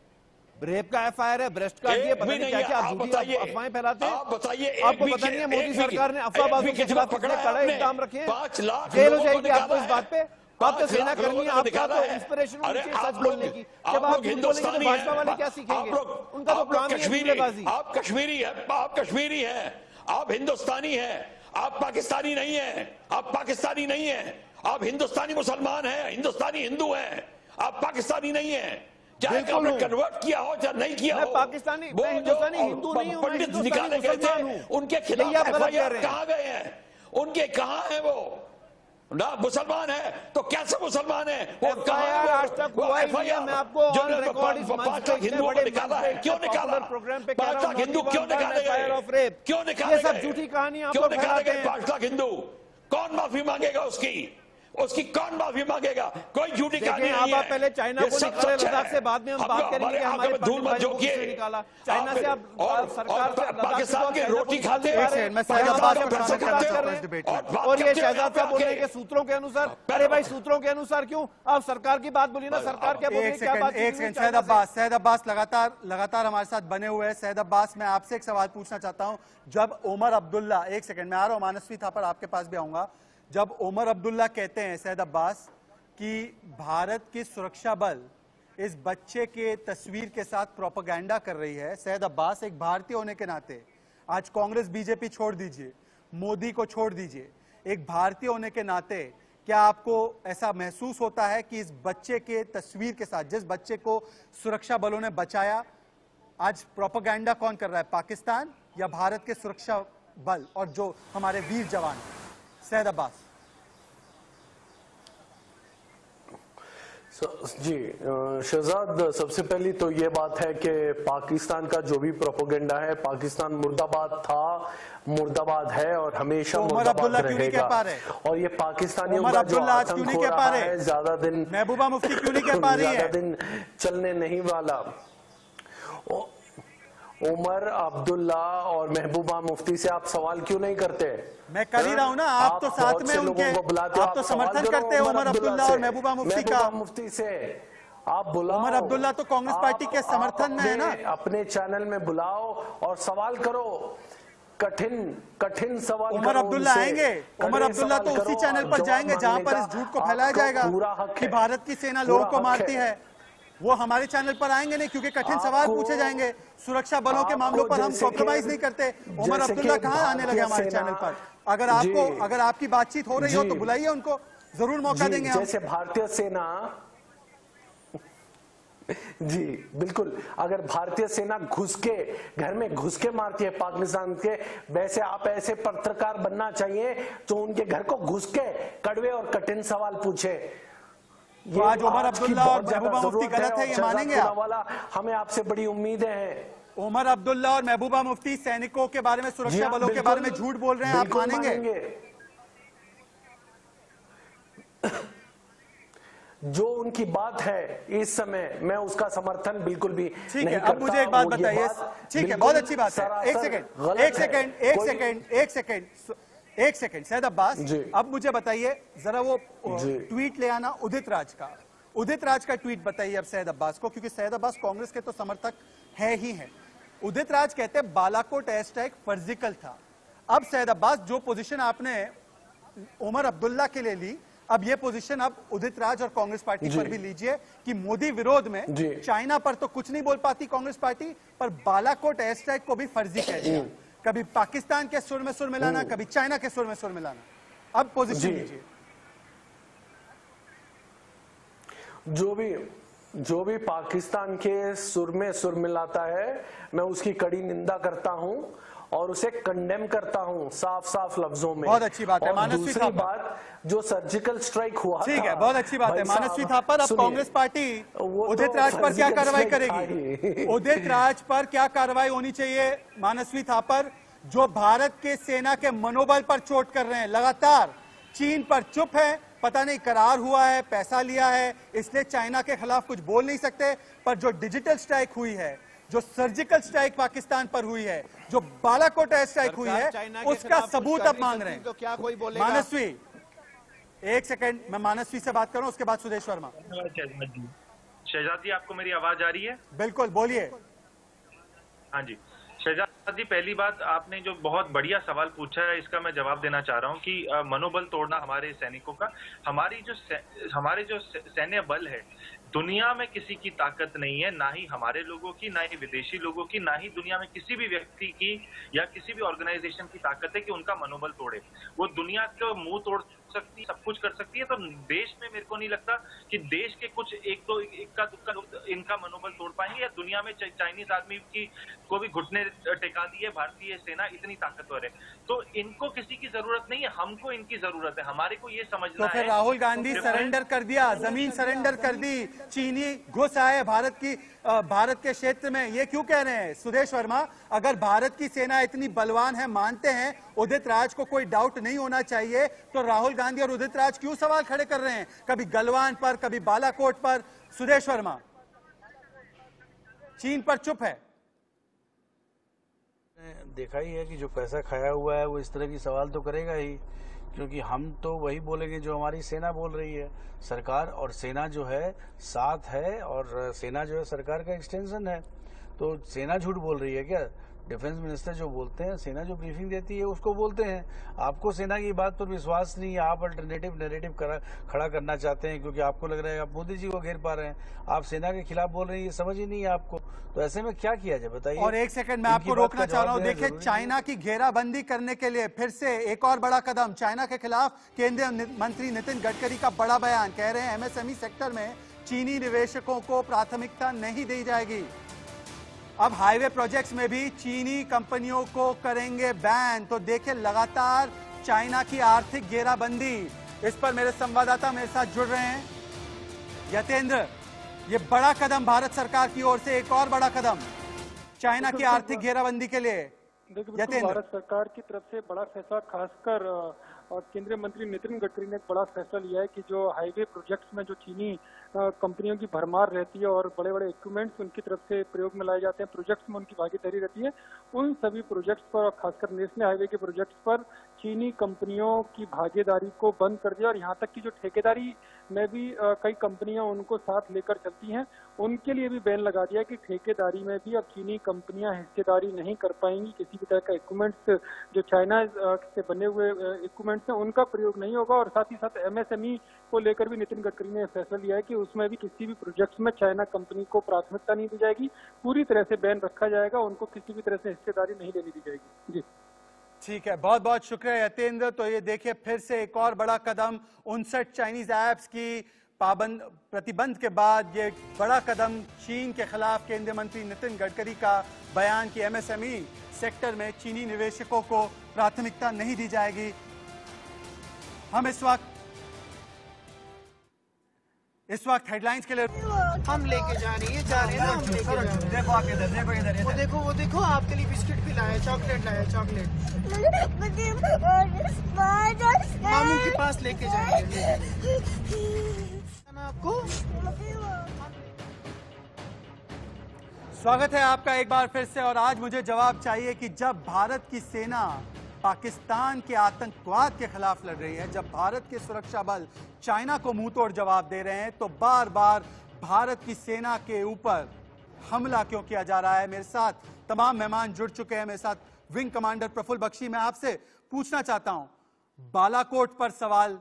रेप का एफआईआर है, ब्रेस्ट काट दिए, पता नहीं क्या क्या, आप झूठी अफवाहें फैलाते हैं। आप बताइए, आपको पता नहीं है मोदी सरकार ने अफवाहबाजों के खिलाफ कितने कड़े इल्जाम रखे हैं। 5 लाख जेल हो जाएगी आपको इस बात पे। आप तो सेना कर्मी हैं, आपका तो इंस्पिरेशन होनी चाहिए सच बोलने की। जब आप झूठ बोलेंगे तो भाजपा वाले क्या सीखेंगे? उनका तो काम ही है झूठेबाजी। आप कश्मीरी हैं, आप हिंदुस्तानी हैं, आप पाकिस्तानी नहीं हैं, आप पाकिस्तानी नहीं हैं, आप हिंदुस्तानी मुसलमान हैं, हिंदुस्तानी हिंदू हैं, आप पाकिस्तानी नहीं हैं। चाहे आपने कन्वर्ट किया हो चाहे नहीं किया हो, मैं पाकिस्तानी, मैं हिंदुस्तानी हिंदू नहीं हूं, पंडित निकाले गए थे, उनके खिलाफ एफआईआर कहां गए हैं? उनके कहां है वो? ना मुसलमान है तो कैसे मुसलमान है वो? एफआईआर आज तक हुआ ही नहीं है। मैं आपको ऑन रिकॉर्ड इस मंच पे हिंदुओं को निकाला है, क्यों निकाला? प्रोग्राम पे 5 लाख हिंदू क्यों निकाले गए? क्यों निकाले? ये सब झूठी कहानी आप लोग फैलाते हैं। 5 लाख हिंदू, कौन माफी मांगेगा उसकी कौन माफी मांगेगा? कोई झूठी कहानी नहीं है। आप पहले चाइना को निकाले, लद्दाख से बाद में हम बात करेंगे। हमारे धूल मत झोंकिए। निकाला चाइना से, आप सरकार पाकिस्तान की रोटी खाते हैं। और ये शहजाद साहब बोल रहे हैं कि सूत्रों के अनुसार। अरे भाई, सूत्रों के अनुसार क्यों? आप सरकार की बात बोलिए ना, सरकार क्या बोल रही है, क्या बात? एक सेकंड, सैयद अब्बास लगातार हमारे साथ बने हुए हैं। सैयद अब्बास, मैं आपसे एक सवाल पूछना चाहता हूं। जब ओमर अब्दुल्ला, एक सेकंड मैं आ रहा हूं, मानसवी थापर आपके पास भी आऊंगा। जब ओमर अब्दुल्ला कहते हैं, सैयद अब्बास, कि भारत की सुरक्षा बल इस बच्चे के तस्वीर के साथ प्रोपेगेंडा कर रही है, सैयद अब्बास, एक भारतीय होने के नाते, आज कांग्रेस बीजेपी छोड़ दीजिए, मोदी को छोड़ दीजिए, एक भारतीय होने के नाते क्या आपको ऐसा महसूस होता है कि इस बच्चे के तस्वीर के साथ, जिस बच्चे को सुरक्षा बलों ने बचाया, आज प्रोपेगेंडा कौन कर रहा है? पाकिस्तान या भारत के सुरक्षा बल और जो हमारे वीर जवान? सैयद अब्बास जी, शहजाद, सबसे पहली तो ये बात है कि पाकिस्तान का जो भी प्रोपेगेंडा है, पाकिस्तान मुर्दाबाद था, मुर्दाबाद है और हमेशा मुर्दाबाद रहेगा। और ये पाकिस्तानियों का जो आतंक हो रहा है, ज्यादा दिन महबूबा मुफ्ती क्यों नहीं कह पा रही है? ज्यादा दिन चलने नहीं वाला। उमर अब्दुल्ला और महबूबा मुफ्ती से आप सवाल क्यों नहीं करते? मैं कर ही रहा हूं ना, आप तो साथ में उनके, आप तो समर्थन करते हैं उमर अब्दुल्ला और महबूबा मुफ्ती का। मुफ्ती से आप बुलाओ। उमर अब्दुल्ला तो कांग्रेस पार्टी के समर्थन में है ना। अपने चैनल में बुलाओ और सवाल करो, कठिन सवाल। उमर अब्दुल्ला आएंगे, उमर अब्दुल्ला तो उसी चैनल पर जाएंगे जहां पर इस झूठ को फैलाया जाएगा कि भारत की सेना लोगों को मारती है। वो हमारे चैनल पर आएंगे नहीं, क्योंकि कठिन सवाल पूछे जाएंगे। सुरक्षा बलों के मामलों पर हम कॉम्प्रोमाइज नहीं करते। उमर अब्दुल्ला कहां आने लगे हमारे चैनल पर? अगर आपकी बातचीत हो रही हो तो बुलाइए उनको, जरूर मौका देंगे हम। जैसे भारतीय सेना, जी बिल्कुल, अगर भारतीय सेना घर में घुस के मारती है पाकिस्तान के, वैसे आप ऐसे पत्रकार बनना चाहिए जो उनके घर को घुस के कड़वे और कठिन सवाल पूछे। तो आज उमर अब्दुल्ला और महबूबा मुफ्ती गलत है, ये मानेंगे आप? हमें आपसे बड़ी उम्मीदें हैं। उमर अब्दुल्ला और महबूबा मुफ्ती सैनिकों के बारे में, सुरक्षा बलों के बारे में झूठ बोल रहे हैं, आप मानेंगे? जो उनकी बात है इस समय, मैं उसका समर्थन बिल्कुल भी नहीं करता। अब मुझे एक बात बताइए। ठीक है, बहुत अच्छी बात है। एक सेकंड सैयद अब्बास, अब मुझे बताइए जरा वो ट्वीट ले आना उदित राज का ट्वीट बताइए अब सैयद अब्बास को, क्योंकि सैयद अब्बास कांग्रेस के तो समर्थक है ही हैं। उदित राज कहते हैं बालाकोट एयर स्ट्राइक फर्जिकल था। अब सैयद अब्बास, जो पोजीशन आपने उमर अब्दुल्ला के लिए ली, अब ये पोजीशन अब उदित राज और कांग्रेस पार्टी पर भी लीजिए कि मोदी विरोध में चाइना पर तो कुछ नहीं बोल पाती कांग्रेस पार्टी, पर बालाकोट एयर स्ट्राइक को भी फर्जी कह दिया। कभी पाकिस्तान के सुर में सुर मिलाना, कभी चाइना के सुर में सुर मिलाना। अब पोजीशन लीजिए। जो भी पाकिस्तान के सुर में सुर मिलाता है, मैं उसकी कड़ी निंदा करता हूं और उसे कंडेम करता हूं साफ साफ लफ्जों में। बहुत अच्छी बात है। और दूसरी बात, जो सर्जिकल स्ट्राइक हुआ, ठीक है, बहुत अच्छी बात है मानसवी थापर। अब कांग्रेस पार्टी उदित राज पर क्या कार्रवाई करेगी? उदित राज पर क्या कार्रवाई होनी चाहिए मानसवी थापर, जो भारत के सेना के मनोबल पर चोट कर रहे हैं लगातार? चीन पर चुप है, पता नहीं करार हुआ है, पैसा लिया है, इसलिए चाइना के खिलाफ कुछ बोल नहीं सकते। पर जो डिजिटल स्ट्राइक हुई है, जो सर्जिकल स्ट्राइक पाकिस्तान पर हुई है, जो बालाकोट एयर स्ट्राइक हुई है, उसका सबूत अब मांग रहे हैं। तो क्या कोई बोलेगा? मानसवी, एक सेकंड, मैं मानसवी से बात करूं, उसके बाद सुदेश वर्मा। शहजाद जी, आपको मेरी आवाज आ रही है? बिल्कुल, बोलिए। हाँ जी शहजाद जी, पहली बात, आपने जो बहुत बढ़िया सवाल पूछा है, इसका मैं जवाब देना चाह रहा हूँ कि मनोबल तोड़ना हमारे सैनिकों का, हमारे जो सैन्य बल है, दुनिया में किसी की ताकत नहीं है, ना ही हमारे लोगों की, ना ही विदेशी लोगों की, ना ही दुनिया में किसी भी व्यक्ति की या किसी भी ऑर्गेनाइजेशन की ताकत है कि उनका मनोबल तोड़े। वो दुनिया को मुंह तोड़ सकती, सब कुछ कर सकती है। तो देश में मेरे को नहीं लगता कि देश के कुछ इक्का दुक्का लोग इनका मनोबल तोड़ पाएंगे, या दुनिया में चाइनीज आदमी की को भी घुटने टेका दिए भारतीय सेना इतनी ताकतवर है। तो इनको किसी की जरूरत नहीं है, हमको इनकी जरूरत है। हमारे को ये समझना है। तो फिर राहुल गांधी सरेंडर कर दिया, जमीन सरेंडर कर दी, चीनी घुस आए भारत के क्षेत्र में, ये क्यों कह रहे हैं सुदेश वर्मा? अगर भारत की सेना इतनी बलवान है, मानते हैं, उदित राज को कोई डाउट नहीं होना चाहिए, तो राहुल गांधी और उदित राज क्यों सवाल खड़े कर रहे हैं, कभी गलवान पर, कभी बालाकोट पर? सुदेश वर्मा, चीन पर चुप है। देखा ही है कि जो पैसा खाया हुआ है वो इस तरह की सवाल तो करेगा ही, क्योंकि हम तो वही बोलेंगे जो हमारी सेना बोल रही है। सरकार और सेना जो है साथ है, और सेना जो है सरकार का एक्सटेंशन है। तो सेना झूठ बोल रही है क्या? डिफेंस मिनिस्टर जो बोलते हैं, सेना जो ब्रीफिंग देती है उसको बोलते हैं। आपको सेना की बात पर विश्वास नहीं है, आप अल्टरनेटिव नैरेटिव खड़ा करना चाहते हैं, क्योंकि आपको लग रहा है आप मोदी जी को घेर पा रहे हैं, आप सेना के खिलाफ बोल रहे हैं, ये समझ ही नहीं है आपको। तो ऐसे में क्या किया जाए बताइए। और एक सेकंड मैं आपको रोकना चाह रहा हूं, देखिए चाइना की घेराबंदी करने के लिए फिर से एक और बड़ा कदम चाइना के खिलाफ। केंद्रीय मंत्री नितिन गडकरी का बड़ा बयान, कह रहे हैं एमएसएमई सेक्टर में चीनी निवेशकों को प्राथमिकता नहीं दी जाएगी। अब हाईवे प्रोजेक्ट्स में भी चीनी कंपनियों को करेंगे बैन। तो देखिए लगातार चाइना की आर्थिक घेराबंदी, इस पर मेरे संवाददाता मेरे साथ जुड़ रहे हैं। यतेंद्र, ये बड़ा कदम भारत सरकार की ओर से, एक और बड़ा कदम चाइना की आर्थिक घेराबंदी के लिए। देखिए, भारत सरकार की तरफ से बड़ा फैसला, खासकर और केंद्रीय मंत्री नितिन गडकरी ने एक बड़ा फैसला लिया है कि जो हाईवे प्रोजेक्ट्स में जो चीनी कंपनियों की भरमार रहती है और बड़े बड़े इक्विपमेंट्स उनकी तरफ से प्रयोग में लाए जाते हैं, प्रोजेक्ट्स में उनकी भागीदारी रहती है, उन सभी प्रोजेक्ट्स पर और खासकर नेशनल हाईवे के प्रोजेक्ट्स पर चीनी कंपनियों की भागीदारी को बंद कर दिया। और यहाँ तक कि जो ठेकेदारी में भी कई कंपनियां उनको साथ लेकर चलती हैं, उनके लिए भी बैन लगा दिया कि ठेकेदारी में भी अब चीनी कंपनियां हिस्सेदारी नहीं कर पाएंगी। किसी भी तरह का इक्विपमेंट्स जो चाइना से बने हुए इक्विपमेंट्स हैं उनका प्रयोग नहीं होगा। और साथ ही साथ एमएसएमई को लेकर भी नितिन गडकरी ने फैसला लिया है कि उसमें भी किसी भी प्रोजेक्ट्स में चाइना कंपनी को प्राथमिकता नहीं दी जाएगी, पूरी तरह से बैन रखा जाएगा, उनको किसी भी तरह से हिस्सेदारी नहीं लेने दी जाएगी। जी ठीक है, बहुत बहुत शुक्रिया यतेंद्र। तो ये देखिए फिर से एक और बड़ा कदम, 59 चाइनीज ऐप्स की प्रतिबंध के बाद ये बड़ा कदम चीन के खिलाफ। केंद्रीय मंत्री नितिन गडकरी का बयान कि एमएसएमई सेक्टर में चीनी निवेशकों को प्राथमिकता नहीं दी जाएगी। हम इस वक्त हेडलाइंस के लिए हम लेके जा रहे हैं, हम लेके जा रहे हैं। देखो आप इधर, देखो इधर, वो देखो आपके लिए बिस्किट भी लाया, चॉकलेट लाया, चॉकलेट मामू के पास लेके जाएंगे आपको। स्वागत है आपका एक बार फिर से। और आज मुझे जवाब चाहिए कि जब भारत की सेना पाकिस्तान के आतंकवाद के खिलाफ लड़ रही है, जब भारत के सुरक्षा बल चाइना को मुंह तोड़ जवाब दे रहे हैं, तो बार बार भारत की सेना के ऊपर हमला क्यों किया जा रहा है? मेरे साथ तमाम मेहमान जुड़ चुके हैं। मेरे साथ विंग कमांडर प्रफुल्ल बख्शी। मैं आपसे पूछना चाहता हूं, बालाकोट पर सवाल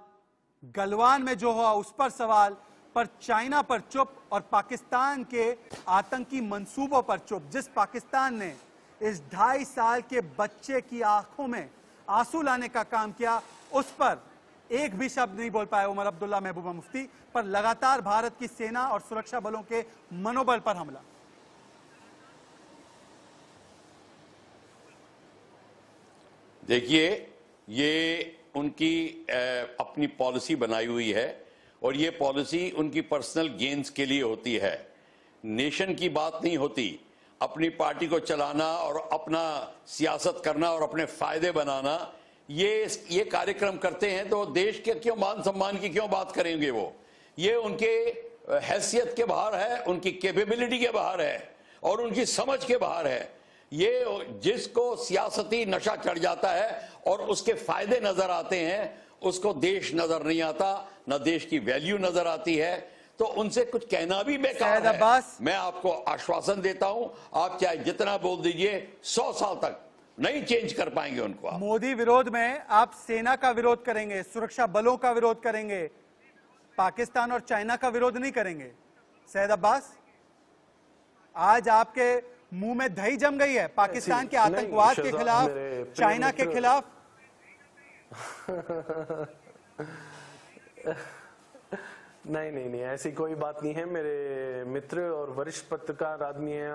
गलवान में जो हुआ उस पर सवाल, पर चाइना पर चुप और पाकिस्तान के आतंकी मंसूबों पर चुप। जिस पाकिस्तान ने इस 2.5 साल के बच्चे की आंखों में आंसू लाने का काम किया, उस पर एक भी शब्द नहीं बोल पाए उमर अब्दुल्ला महबूबा मुफ्ती। पर लगातार भारत की सेना और सुरक्षा बलों के मनोबल पर हमला। देखिए, ये उनकी अपनी पॉलिसी बनाई हुई है और ये पॉलिसी उनकी पर्सनल गेन्स के लिए होती है। नेशन की बात नहीं होती। अपनी पार्टी को चलाना और अपना सियासत करना और अपने फायदे बनाना, ये कार्यक्रम करते हैं तो देश के क्यों मान सम्मान की क्यों बात करेंगे वो? ये उनके हैसियत के बाहर है, उनकी कैपेबिलिटी के बाहर है और उनकी समझ के बाहर है। ये जिसको सियासती नशा चढ़ जाता है और उसके फायदे नजर आते हैं, उसको देश नजर नहीं आता, न देश की वैल्यू नजर आती है। तो उनसे कुछ कहना भी बेकार है। मैं आपको आश्वासन देता हूं, आप चाहे जितना बोल दीजिए, 100 साल तक नहीं चेंज कर पाएंगे उनको। मोदी विरोध में आप सेना का विरोध करेंगे, सुरक्षा बलों का विरोध करेंगे, पाकिस्तान और चाइना का विरोध नहीं करेंगे। सैयद अब्बास, आज आपके मुंह में दही जम गई है पाकिस्तान के आतंकवाद के खिलाफ, चाइना के खिलाफ। नहीं, ऐसी कोई बात नहीं है। मेरे मित्र और वरिष्ठ पत्रकार आदमी हैं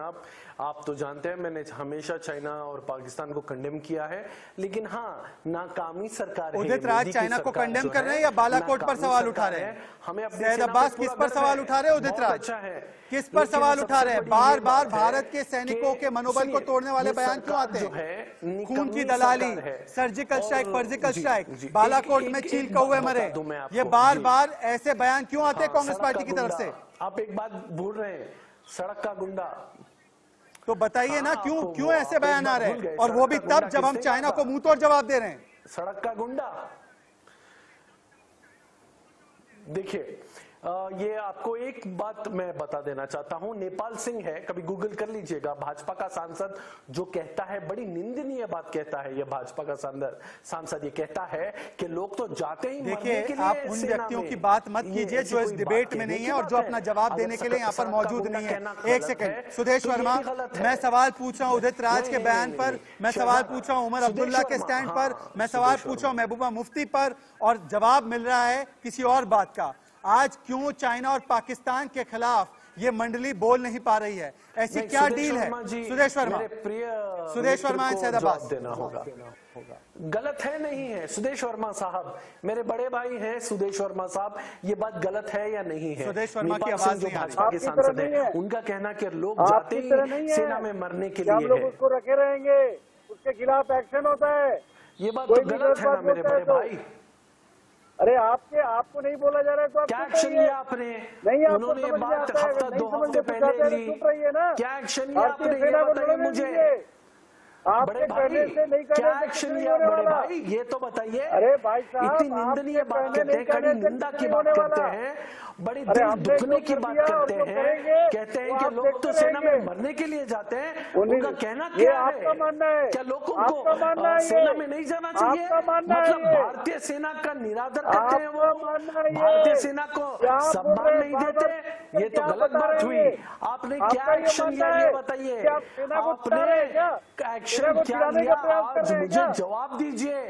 आप तो जानते हैं मैंने हमेशा चाइना और पाकिस्तान को कंडेम किया है, लेकिन हाँ, नाकामी सरकार है। उदित राज चाइना को कंडेम कर रहे हैं या बालाकोट पर सवाल उठा रहे हैं? हमें सैयद अब्बास किस पर सवाल उठा रहे हैं? उदित राज किस पर सवाल उठा रहे हैं? बार बार भारत के सैनिकों के मनोबल को तोड़ने वाले बयान क्यों आते हैं? खून की दलाली, सर्जिकल स्ट्राइक, फर्जिकल स्ट्राइक, बालाकोट में चील कौवे मरे, ये बार बार ऐसे बयान क्यों आते हैं कांग्रेस पार्टी की तरफ से? आप एक बात भूल रहे हैं, सड़क का गुंडा। तो बताइए ना, क्यों ऐसे बयान आ रहे हैं? और वो भी तब जब हम चाइना को मुंह तोड़ जवाब दे रहे हैं। सड़क का गुंडा। देखिए, ये आपको एक बात मैं बता देना चाहता हूं। नेपाल सिंह है, कभी गूगल कर लीजिएगा, भाजपा का सांसद जो कहता है, बड़ी निंदनीय बात कहता है ये भाजपा का सांसद ये कहता है कि लोग तो जाते ही मरने के लिए। आप उन व्यक्तियों की बात मत कीजिए जो इस डिबेट में नहीं है और जो अपना जवाब देने के लिए यहाँ पर मौजूद नहीं है। एक सेकंड, सुदेश वर्मा, मैं सवाल पूछ रहा हूँ उदित राज के बयान पर, मैं सवाल पूछ रहा हूँ उमर अब्दुल्ला के स्टैंड पर, मैं सवाल पूछ रहा हूँ महबूबा मुफ्ती पर, और जवाब मिल रहा है किसी और बात का। आज क्यों चाइना और पाकिस्तान के खिलाफ ये मंडली बोल नहीं पा रही है? ऐसी क्या डील है? सुदेश वर्मा, सुदेश वर्मा एंड सैयद अब्बास। देना होगा, गलत है नहीं है? सुदेश वर्मा साहब मेरे बड़े भाई हैं, सुदेश वर्मा साहब, ये बात गलत है या नहीं है? सुदेश वर्मा की आवाज जो भाजपा के सांसद है, उनका कहना कि लोग जाते ही सेना में मरने के लिए लोग उसको रखे रहेंगे, उसके खिलाफ एक्शन होता है। ये बात तो गलत है ना मेरे बड़े भाई। अरे आपको नहीं बोला जा रहा है तो आप क्या एक्शन लिया आपने? नहीं, उन्होंने ये बात हफ्ता 2 हफ्ते पहले ली, क्या एक्शन लिया आपने? ये बताइए मुझे बड़े भाई, क्या एक्शन लिया बड़े भाई, ये तो बताइए। अरे भाई साहब, इतनी निंदनीय बात करते हैं, कड़ी निंदा की बात करते हैं, बड़ी दिल दुखने की बात करते हैं, कहते हैं कि लोग तो सेना में मरने के लिए जाते हैं। उनका कहना क्या है? क्या लोगों को सेना में नहीं जाना चाहिए? मतलब भारतीय सेना का निरादर करते हैं वो, भारतीय सेना को सम्मान नहीं देते, ये तो गलत बात हुई। आपने क्या एक्शन लिया ये बताइए, आपने एक्शन क्या लिया? आज मुझे जवाब दीजिए,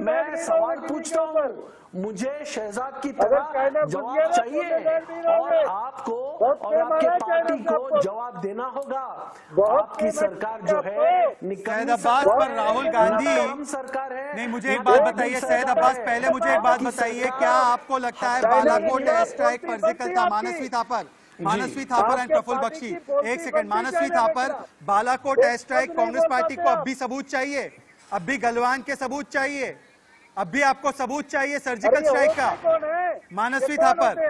मैं सवाल पूछता हूँ, मुझे शहजाद की तरह जवाब चाहिए और आपको और आपके पार्टी को जवाब देना होगा। आपकी सरकार जो है सैयद अब्बास पर राहुल गांधी सरकार है। नहीं, मुझे एक बात बताइए सैयद अब्बास, पहले मुझे एक बात बताइए, क्या आपको लगता है बालाकोट एयर स्ट्राइक फर्जिकल था? मानसवी थापर एंड प्रफुल्ल बख्शी, एक second, Manasvi Thapar, Balakot air strike, Congress party को अब भी सबूत चाहिए, अब भी गलवान के सबूत चाहिए, अब भी आपको सबूत चाहिए सर्जिकल स्ट्राइक का? मानसवी थापर,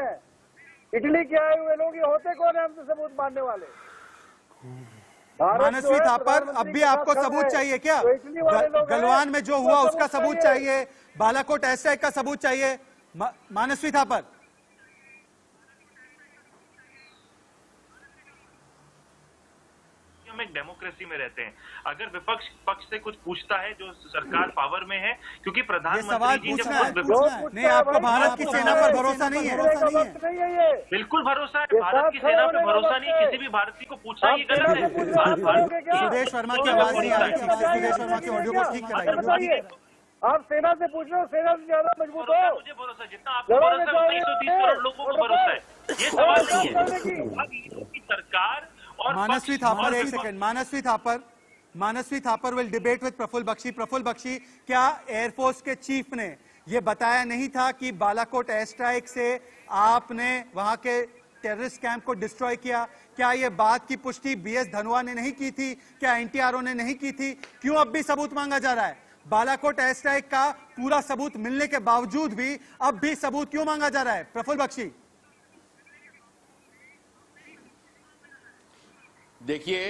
इटली के आए हुए लोग ये होते कौन है हमसे सबूत मानने वाले? मानसवी थापर, अब भी आपको सबूत चाहिए क्या? गलवान में जो हुआ उसका सबूत चाहिए, बालाकोट एयर स्ट्राइक का सबूत चाहिए? मानसवी थापर, में एक डेमोक्रेसी में रहते हैं। अगर विपक्ष पक्ष से कुछ पूछता है जो सरकार पावर में है, क्योंकि प्रधानमंत्री जी जब नहीं, आपको भारत की सेना पर भरोसा नहीं है? बिल्कुल भरोसा है, भारत की सेना पर भरोसा नहीं, किसी भी भारतीय को पूछना ये गलत है। सुदेश वर्मा की आवाज नहीं आ रही थी, सुदेश वर्मा की ऑडियो को ठीक कराइए। आप सेना से पूछ रहे हो, सेना से ज्यादा मजबूत हो। मुझे भरोसा है, जितना आपको भरोसा है उतना 130 करोड़ लोगों को भरोसा है। ये सवाल नहीं है। सरकार और मानसवी थापर, एक second, Manasvi Thapar will debate with Praful Bakshi. Praful Bakshi, क्या एयरफोर्स के चीफ ने ये बताया नहीं था कि बालाकोट एयर स्ट्राइक से आपने वहां के टेररिस्ट कैंप को डिस्ट्रॉय किया? क्या ये बात की पुष्टि बीएस धनोआ ने नहीं की थी? क्या एनटीआरओ ने नहीं की थी? क्यों अब भी सबूत मांगा जा रहा है? बालाकोट एयर स्ट्राइक का पूरा सबूत मिलने के बावजूद भी अब भी सबूत क्यों मांगा जा रहा है? प्रफुल्ल बख्शी, देखिए,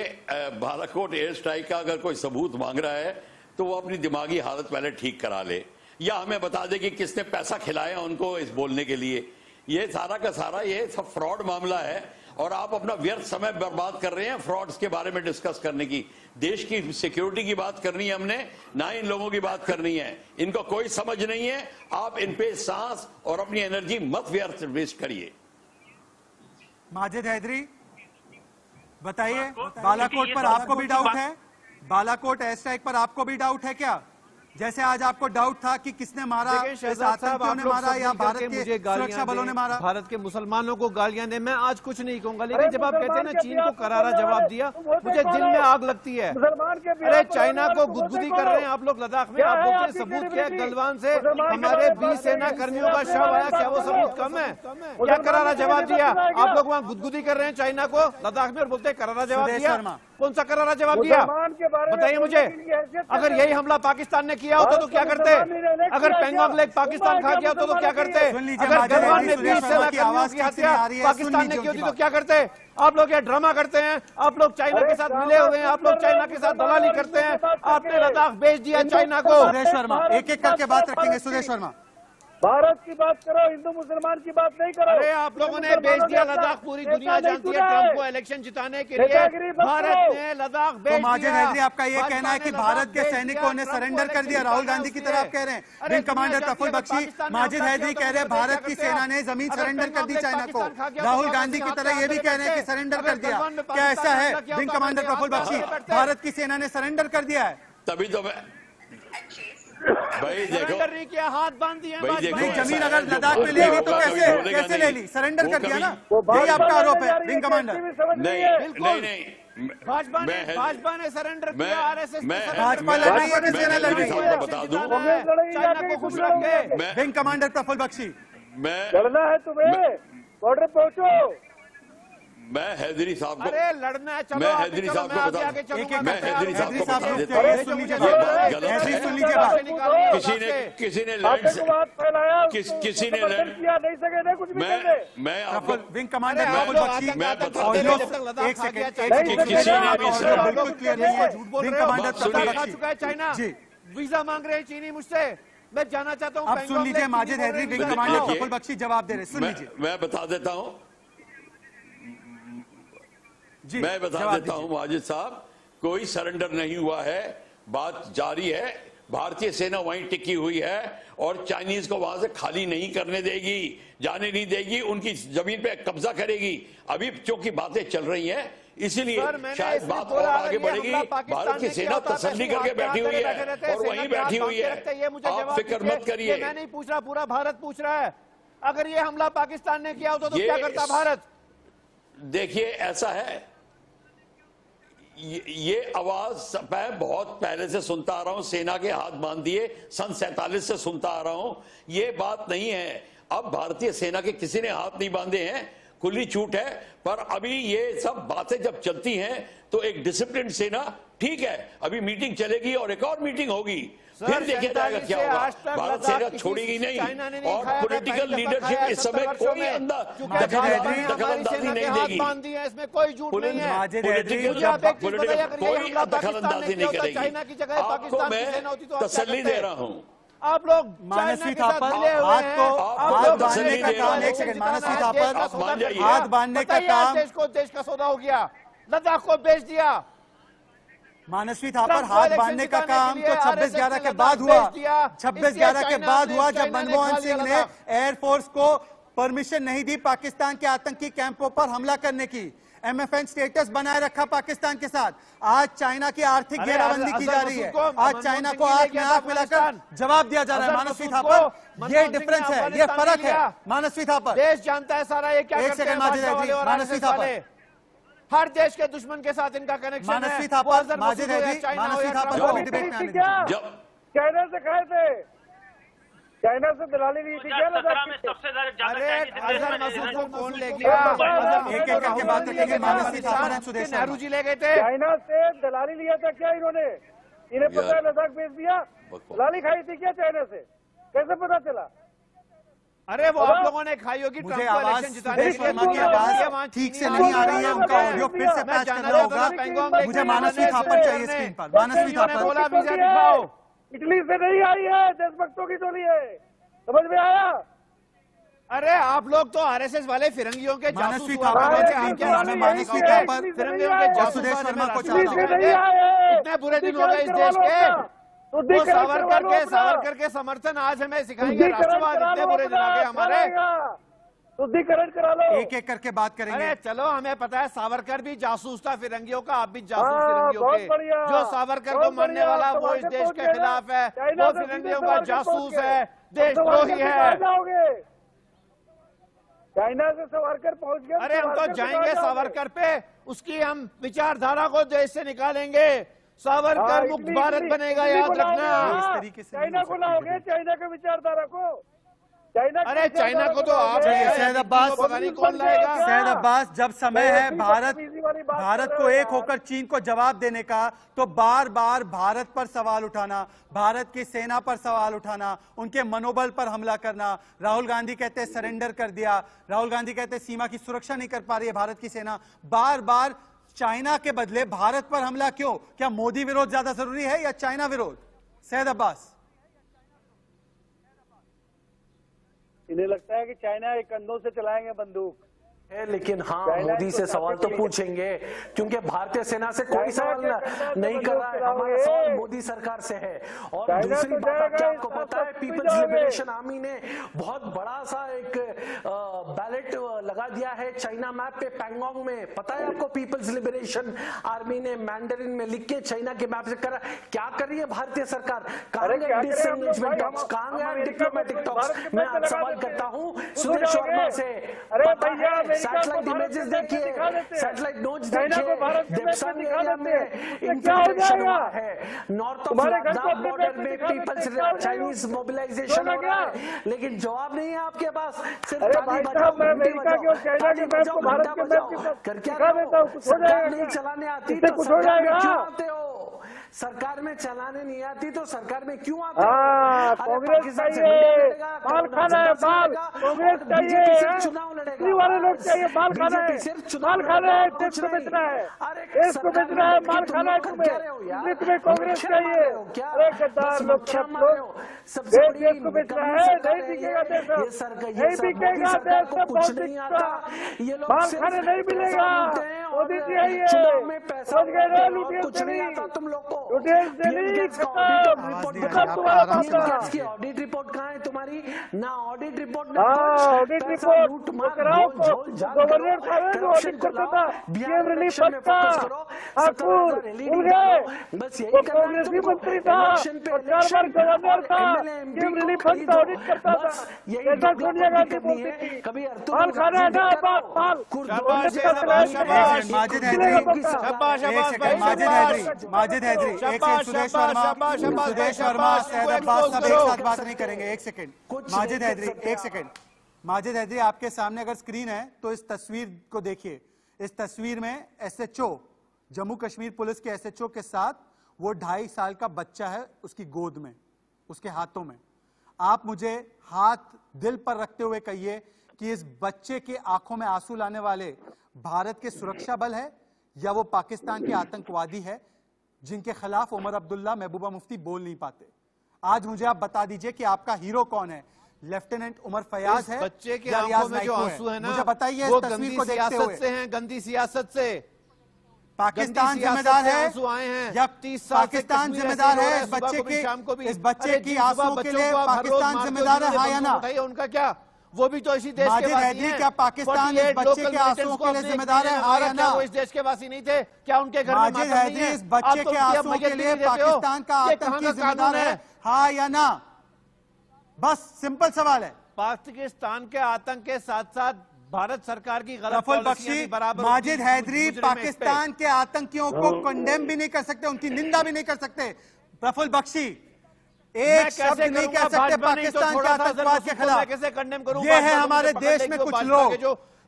बालाकोट एयर स्ट्राइक का अगर कोई सबूत मांग रहा है तो वो अपनी दिमागी हालत पहले ठीक करा ले, या हमें बता दे कि किसने पैसा खिलाया उनको इस बोलने के लिए। ये सारा का सारा ये सब फ्रॉड मामला है और आप अपना व्यर्थ समय बर्बाद कर रहे हैं फ्रॉड्स के बारे में डिस्कस करने की। देश की सिक्योरिटी की बात करनी है हमने, ना इन लोगों की बात करनी है। इनको कोई समझ नहीं है। आप इन पे सांस और अपनी एनर्जी मत व्यर्थ वेस्ट करिए। माजिद हैदरी, बताइए, बालाकोट पर आपको भी डाउट है? बालाकोट एयर स्ट्राइक पर आपको भी डाउट है क्या? जैसे आज आपको डाउट था कि किसने मारा, आतंकियों ने मारा या भारत के सुरक्षा बलों ने मारा? भारत के मुसलमानों को गालियां दे, मैं आज कुछ नहीं कहूंगा, लेकिन जब आप कहते हैं ना चीन को करारा जवाब दिया, मुझे दिल में आग लगती है। अरे चाइना को गुदगुदी कर रहे हैं आप लोग लद्दाख में। आप बोलते हैं सबूत क्या? गलवान से हमारे 20 सेना कर्मियों का शव आया, क्या वो सबूत कम है? क्या करारा जवाब दिया? आप लोग वहाँ गुदगुदी कर रहे हैं चाइना को लद्दाख में और बोलते हैं करारा जवाब दिया। कौन सा करारा जवाब दिया? बताइए मुझे। अगर यही हमला पाकिस्तान ने किया होता तो क्या करते? अगर पेंगोंग लेक पाकिस्तान खा गया होता तो क्या करते? अगर गलवान में 20 सेना कर्मियों की हत्या पाकिस्तान ने की होती तो क्या करते? आप लोग ये ड्रामा करते हैं, आप लोग चाइना के साथ मिले हुए हैं, आप लोग चाइना के साथ दलाली करते हैं। आपने लद्दाख बेच दिया चाइना को। सुदेश वर्मा, एक एक करके बात रखेंगे। सुदेश वर्मा, भारत की बात करो, हिंदू मुसलमान की बात नहीं करो। अरे आप लोगों ने बेच दिया लद्दाख, पूरी दुनिया जानती है ट्रंप को इलेक्शन जिताने के लिए भारत ने लद्दाख बेच दिया। तो माजिद हैदरी, आपका ये कहना है कि भारत के सैनिकों ने सरेंडर कर दिया? राहुल गांधी की तरह आप कह रहे हैं। विंग कमांडर प्रफुल्ल बख्शी, माजिद हैदरी कह रहे हैं भारत की सेना ने जमीन सरेंडर कर दी चाइना को। राहुल गांधी की तरह ये भी कह रहे हैं कि सरेंडर कर दिया। क्या ऐसा है विंग कमांडर प्रफुल्ल बख्शी, भारत की सेना ने सरेंडर कर दिया है? तभी तो मैं भाई देखो, क्या हाथ बांध दिए? नहीं, जमीन अगर लद्दाख में ले ली तो कैसे ले ली? सरेंडर कर दिया ना, यही आपका आरोप है विंग कमांडर। नहीं, भाजपा ने सरेंडर किया, आरएसएस भाजपा लड़ रही है, सेना लड़ रही है। बता दूं, चाइना को खुश रख के। विंग कमांडर प्रफुल्ल बख्शी, लड़ना है तुम्हें, बॉर्डर पहुंचो। मैं हैदरी साहब को, अरे लड़ना है, चलो मैं हैदरी साहब को बता, मैं हैदरी साहब को बता देता हूँ, सुन लीजिए ये बात गलत है। किसी ने लैंड किसी ने लैंड किया नहीं सके ना कुछ भी करने। मैं आपको विंग कमांडर प्रफुल्ल बख्शी, मैं बता एक सेकंड, किसी ने भी बिल्कुल क्लियर नहीं है। Wing commander Praful Bakshi China जी वीजा मांग रहे हैं चीनी मुझसे, मैं जाना चाहता हूँ। अब सुन लीजिए माजिद हैदरी, विंग कमांडर प्रफुल्ल बख्शी जवाब दे रहे, सुन लीजिए। मैं बता देता हूँ, मैं बता देता हूं माजिद साहब, कोई सरेंडर नहीं हुआ है, बात जारी है। भारतीय सेना वहीं टिकी हुई है और चाइनीज को वहां से खाली नहीं करने देगी, जाने नहीं देगी, उनकी जमीन पे कब्जा करेगी। अभी क्योंकि बातें चल रही हैं इसीलिए शायद बात और आगे बढ़ेगी। भारत की सेना तसल्ली करके बैठी हुई है और वहीं बैठी हुई है, आप फिक्र मत करिए। मैं नहीं पूछ रहा, पूरा भारत पूछ रहा है। अगर ये हमला पाकिस्तान ने किया होता तो क्या करता भारत? देखिए ऐसा है, ये आवाज मैं बहुत पहले से सुनता आ रहा हूं, सेना के हाथ बांध दिए, सन 47 से सुनता आ रहा हूं। ये बात नहीं है, अब भारतीय सेना के किसी ने हाथ नहीं बांधे हैं, खुली छूट है। पर अभी ये सब बातें जब चलती हैं तो एक डिसिप्लिन सेना, ठीक है, अभी मीटिंग चलेगी और एक और मीटिंग होगी, फिर देखा जाएगा क्या होगा। भारत सेना छोड़ेगी नहीं और पॉलिटिकल लीडरशिप इस समय कोई दखलंदाजी नहीं देगी, इसमें कोई झूठ नहीं है, कोई दखलंदाजी नहीं करेगी। आपको मैं तसल्ली दे रहा हूँ। आप लोग मानसवी थापर हाथ बांधने का काम, एक सेकंड, मानसवी थापर हाथ बांधने का काम, देश का सौदा हो गया, लद्दाख को बेच दिया, मानसवी थापर हाथ बांधने का काम तो 26/11 के बाद हुआ। 26/11 के बाद हुआ जब मनमोहन सिंह ने एयरफोर्स को परमिशन नहीं दी पाकिस्तान के आतंकी कैंपों पर हमला करने की। MFN स्टेटस बनाए रखा पाकिस्तान के साथ। आज चाइना की आर्थिक घेराबंदी की जा रही है। आज चाइना को आंख में आंख मिलाकर जवाब दिया जा रहा है। मानसवी थापर, ये डिफरेंस है, ये फर्क है। मानसवी थापर, देश जानता है सारा ये क्या करते हैं। मानसवी थापर, हर देश के दुश्मन के साथ इनका कनेक्शन है। मानसवी थापर, माजिद हैदरी, मानसवी थापर को भी डिबेट में आने दीजिए। चाइना से खाए थे, चाइना से दलाली ली थी क्या? अजहर मसूद को कौन ले गया? एक एक करके बात रखेंगे। मानसवी थापर और सुदेश नेहरू जी ले गए थे। चाइना से दलाली लिया था क्या इन्होंने? इन्हें पता है लद्दाख भेज दिया? दलाली खाई थी क्या चाइना से? कैसे पता चला? अरे वो आप लोगों ने खाई होगी। मुझे आवाज सुदेश वर्मा की आवाज ठीक से नहीं आ रही है। उनका ऑडियो फिर से पैच करना होगा। मुझे मानसवी थापर चाहिए स्क्रीन पर। मानसवी थापर, इटली से नहीं आई है, देशभक्तों की टोली है, समझ में आया? अरे आप लोग तो RSS वाले फिरंगियों के मानसवी थापर, मानसवी थापर, फिरंगियों के सुदेश वर्मा को चाहता हूं। इतने बुरे दिन हो गए इस देश के। वो सावरकर के समर्थन आज हमें सिखाएंगे राष्ट्रवाद। इतने बुरे दिन आ गए हमारे। शुद्धिकरण करा लो। एक एक करके बात करेंगे। अरे चलो, हमें पता है सावरकर भी जासूस था फिरंगियों का, आप भी जासूस फिरंगियों के। जो सावरकर को मारने वाला वो इस देश के खिलाफ है, वो फिरंगियों का जासूस है, देशद्रोही है। चाइना से सावरकर पहुंच गया। अरे हम तो जाएंगे सावरकर पे, उसकी हम विचारधारा को देश से निकालेंगे। सावरकर मुक्त भारत बनेगा, याद रखना। इस तरीके से चाइना को लाओगे, चाइना के विचारधारा को। अरे चाइना को तो आप सैयद अब्बास, कौन लाएगा? सैयद अब्बास, जब समय है भारत को एक होकर चीन को जवाब देने का, तो बार बार भारत पर सवाल उठाना, भारत की सेना पर सवाल उठाना, उनके मनोबल पर हमला करना। राहुल गांधी कहते हैं सरेंडर कर दिया, राहुल गांधी कहते हैं सीमा की सुरक्षा नहीं कर पा रही है भारत की सेना। बार बार चाइना के बदले भारत पर हमला क्यों? क्या मोदी विरोध ज्यादा जरूरी है या चाइना विरोध? सैयद अब्बास, इन्हें लगता है कि चाइना एक कंधों से चलाएंगे बंदूक है, लेकिन हाँ मोदी से सवाल तो पूछेंगे, क्योंकि भारतीय सेना से कोई सवाल नहीं कर रहा है। हमारा सवाल मोदी सरकार से है। और दूसरी बात, आपको पता है पीपल्स लिबरेशन आर्मी ने बहुत बड़ा सा एक बैलेट लगा दिया है चाइना मैप पे, पैंगोंग में। पता है आपको? पीपल्स लिबरेशन आर्मी ने मैंडरिन में लिख के चाइना के मैप से करा। क्या कर रही है भारतीय सरकार? कहां गए डिसएंगेजमेंट टॉक्स, कहां गए डिप्लोमेटिक टॉक्स? मैं आज सवाल करता हूं सुदेश वर्मा से। अरे भैया, सैटेलाइट इमेजेस देखिए, सैटेलाइट नोट्स देखिए, देपसान एरिया में इंफिल्ट्रेशन हुआ है। नॉर्थ ऑफ लद्दाख बॉर्डर में पीपल्स चाइनीज मोबिलाइजेशन हो रहा है, लेकिन जवाब नहीं है आपके पास। सिर्फ ताली बजाओ, अमेरिका के और चाइना के मैप को भारत के मैप के साथ दिखा देता हूं, कुछ हो जाएगा। नहीं चलाने आती तो कुछ हो जाएगा। क्यों आते हो? सरकार में चलाने नहीं आती तो सरकार में क्यों आते हो? कांग्रेस चाहिए, बाल खाना है, बाल कांग्रेस चाहिए, चुनाव लड़ेगा, वाले लोग चाहिए, बाल खाना है, बाल खाना है, देश को बेचना है, देश को बेचना है, बाल खाना है तुम्हें, तुम्हें कांग्रेस चाहिए। अरे गद्दार लोग, सब लोग देश को बेचना है, नहीं बिकेगा देश, नहीं बिकेगा देश, कुछ नहीं आता। ये लोग बाल खाने नहीं मिलेगा। मोदी जी है ये, समझ गए ना? कुछ नहीं आता तुम लोग को। ऑडिट रिपोर्ट कहाँ है तुम्हारी? ना ऑडिट रिपोर्ट, ऑडिट रिपोर्ट कराओ, गवर्नर साहब ऑडिट करता था, पीएम रिलीफ फंड का ठाकुर बस यही कांग्रेसी मंत्री था, 4 बार गवर्नर था, पीएम रिलीफ फंड का ऑडिट करता था। ऐसा सोनिया गांधी बोलती थी, कभी बाल खाना है ना, बाल माजिद हैदरी, एक सेकंड, सुदेश वर्मा, सैयद अब्बास सब एक साथ बात नहीं करेंगे। एक सेकंड, माजिद हैदरी, एक सेकंड। माजिद हैदरी, आपके सामने अगर स्क्रीन है तो इस तस्वीर को देखिए। इस तस्वीर में SHO, जम्मू कश्मीर पुलिस के SHO के साथ वो 2.5 साल का बच्चा है, उसकी गोद में, उसके हाथों में। आप मुझे हाथ दिल पर रखते हुए कहिए कि इस बच्चे के आंखों में आंसू लाने वाले भारत के सुरक्षा बल है या वो पाकिस्तान के आतंकवादी है जिनके खिलाफ उमर अब्दुल्ला, महबूबा मुफ्ती बोल नहीं पाते। आज मुझे आप बता दीजिए कि आपका हीरो कौन है? लेफ्टिनेंट उमर फयाज है? बच्चे के आंखों में जो आंसू है ना, मुझे बताइए वो इस तस्वीर गंदी को देखते सियासत हुए। से हैं, गंदी सियासत से। पाकिस्तान जिम्मेदार है या 30 साल से पाकिस्तान कश्मीर जिम्मेदार ऐसे है हो रहा है, इस सुबह को भी, बच्चे की शाम को भी। इस बच्चे अरे की जिन आंसुओं सुबह के बच्चों लिए को आप हर रोज पाकिस्तान मारते हो, जिम्मेदार है, जिन्होंने हाँ या बंदूक ना? उठाई है, उनका क्या? वो भी तो इसी देश के माजिद वासी हैदरी, हैं। क्या पाकिस्तान इस 48 बच्चे local के आंसुओं militants को के लिए अपने जिम्मेदार है, एक हाँ या क्या ना? वो इस देश के वासी नहीं थे? क्या उनके घर में माजिद मातम नहीं हैदरी है? इस बच्चे आप तो के उनकी आंसुओं मयत के भी लिए नहीं देते हो। पाकिस्तान का ये आतंकी कहाँ का जिम्मेदार कानून है, है? हाँ या ना? बस सिंपल सवाल है। पाकिस्तान के आतंक के साथ साथ भारत सरकार की गलत प्रफुल्ल पॉलिसियां बख्शी, भी बराबर माजिद हैदरी मुजरिम है इस पे। पाकिस्तान के आतंकियों को कंडेम भी नहीं कर सकते, उनकी निंदा भी नहीं कर सकते। प्रफुल्ल बख्शी एक शब्द नहीं कह सकते पाकिस्तान के आतंकवाद के खिलाफ। कैसे कंडेम करूं? ये है हमारे देश में कुछ लोग,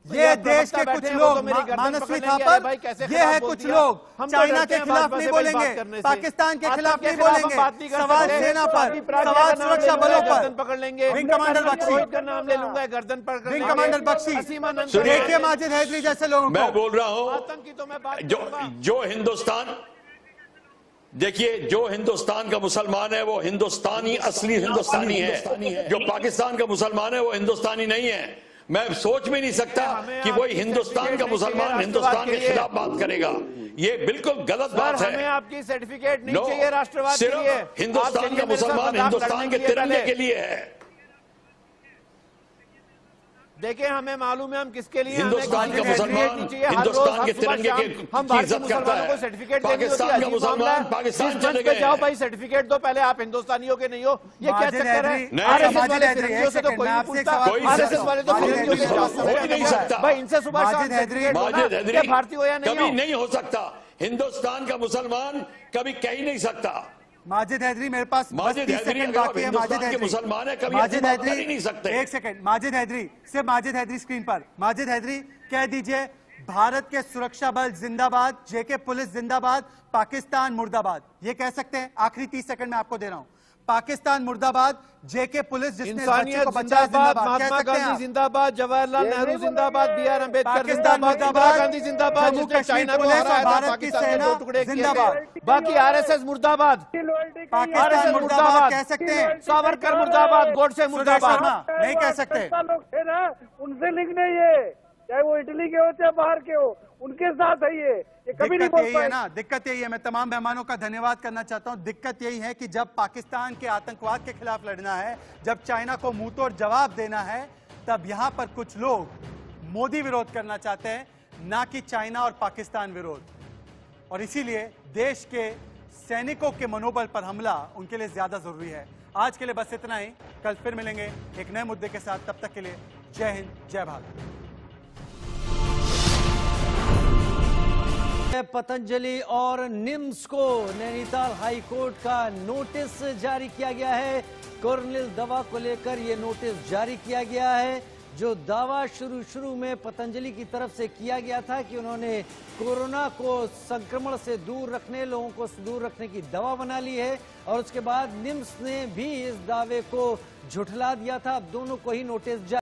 ये देश के कुछ लोग, मानसवी थापर, ये है कुछ लोग चाइना के खिलाफ नहीं बोलेंगे, पाकिस्तान के खिलाफ नहीं बोलेंगे, सवाल सेना पर, सवाल सुरक्षा बलों पर। पकड़ लेंगे। विंग कमांडर बख्शी का नाम ले लूंगा, गर्दन पकड़ विंग कमांडर बख्शी, देखिए माजिद हैदरी जैसे लोगों मैं को। बोल रहा हूं, आतंकी तो मैं बात जो हिंदुस्तान, देखिए जो हिंदुस्तान का मुसलमान है वो हिंदुस्तानी, असली हिंदुस्तानी है। जो पाकिस्तान का मुसलमान है वो हिंदुस्तानी नहीं है। मैं सोच भी नहीं सकता कि वही हिंदुस्तान का मुसलमान हिंदुस्तान के खिलाफ बात करेगा। ये बिल्कुल गलत बात है। हमें आपकी सर्टिफिकेट नहीं चाहिए राष्ट्रवाद के लिए। सिर्फ हिंदुस्तान का मुसलमान हिंदुस्तान के तिरंगे के लिए है। देखिए हमें मालूम है हम किसके लिए, हिंदुस्तान का मुसलमान हिंदुस्तान के तिरंगे की इज्जत करता है। पाकिस्तान का मुसलमान पाकिस्तान चले गए। जाओ भाई सर्टिफिकेट दो पहले, आप हिंदुस्तानी हो के नहीं हो, ये क्या चक्कर है? आरएसएस वाले फिरंगियों से तो कोई नहीं पूछता, आरएसएस वाले तो फिरंगियों के जासूस हो ही नहीं सकता भाई। इनसे सुबह शाम माजिद हैदरी भारतीय हो या नहीं कभी नहीं हो सकता। हिंदुस्तान का मुसलमान कभी कह ही नहीं सकता। माजिद हैदरी मेरे पास माजिद 30 हैदरी सेकंड अगर बाकी है। हिंदुस्तान माजिद के हैदरी, मुसलमान है, कभी माजिद ऐसी बात कर ही हैदरी नहीं सकते। एक सेकंड, माजिद हैदरी, सिर्फ माजिद हैदरी स्क्रीन पर। माजिद हैदरी कह दीजिए भारत के सुरक्षा बल जिंदाबाद, जेके पुलिस जिंदाबाद, पाकिस्तान मुर्दाबाद, ये कह सकते हैं? आखिरी 30 सेकंड में आपको दे रहा हूं। पाकिस्तान मुर्दाबाद, जेके पुलिस जिसने इस बच्चे को बचाया जिंदाबाद, महात्मा गांधी जिंदाबाद, जवाहरलाल नेहरू जिंदाबाद, बी.आर. अम्बेडकर जिंदाबाद, इंदिरा गांधी जिंदाबाद, जम्मू जिसने कश्मीर चाइना को पुलिस हराया और था, भारत की पाकिस्तान के सेना दो टुकड़े किए थे। जिंदाबाद। बाकी आरएसएस मुर्दाबाद, पाकिस्तान मुर्दाबाद कह सकते हैं? सावरकर मुर्दाबाद, गोडसे मुर्दाबाद। नहीं कह सकते। लोग थे ना, उनसे लिंक नहीं है, चाहे वो इटली के हो चाहे बाहर के हो, उनके साथ है ये कभी नहीं दिक्कत बोल यही है पाए। ना, दिक्कत यही है। मैं तमाम मेहमानों का धन्यवाद करना चाहता हूं। दिक्कत यही है कि जब पाकिस्तान के आतंकवाद के खिलाफ लड़ना है, जब चाइना को मुंह तोड़ जवाब देना है, तब यहां पर कुछ लोग मोदी विरोध करना चाहते हैं, ना कि चाइना और पाकिस्तान विरोध। और इसीलिए देश के सैनिकों के मनोबल पर हमला उनके लिए ज्यादा जरूरी है। आज के लिए बस इतना ही, कल फिर मिलेंगे एक नए मुद्दे के साथ। तब तक के लिए जय हिंद, जय भारत। पतंजलि और निम्स को नैनीताल हाई कोर्ट का नोटिस जारी किया गया है। कोरोनिल दवा को लेकर यह नोटिस जारी किया गया है। जो दावा शुरू में पतंजलि की तरफ से किया गया था कि उन्होंने कोरोना को संक्रमण से दूर रखने, लोगों को दूर रखने की दवा बना ली है, और उसके बाद निम्स ने भी इस दावे को झुठला दिया था। अब दोनों को ही नोटिस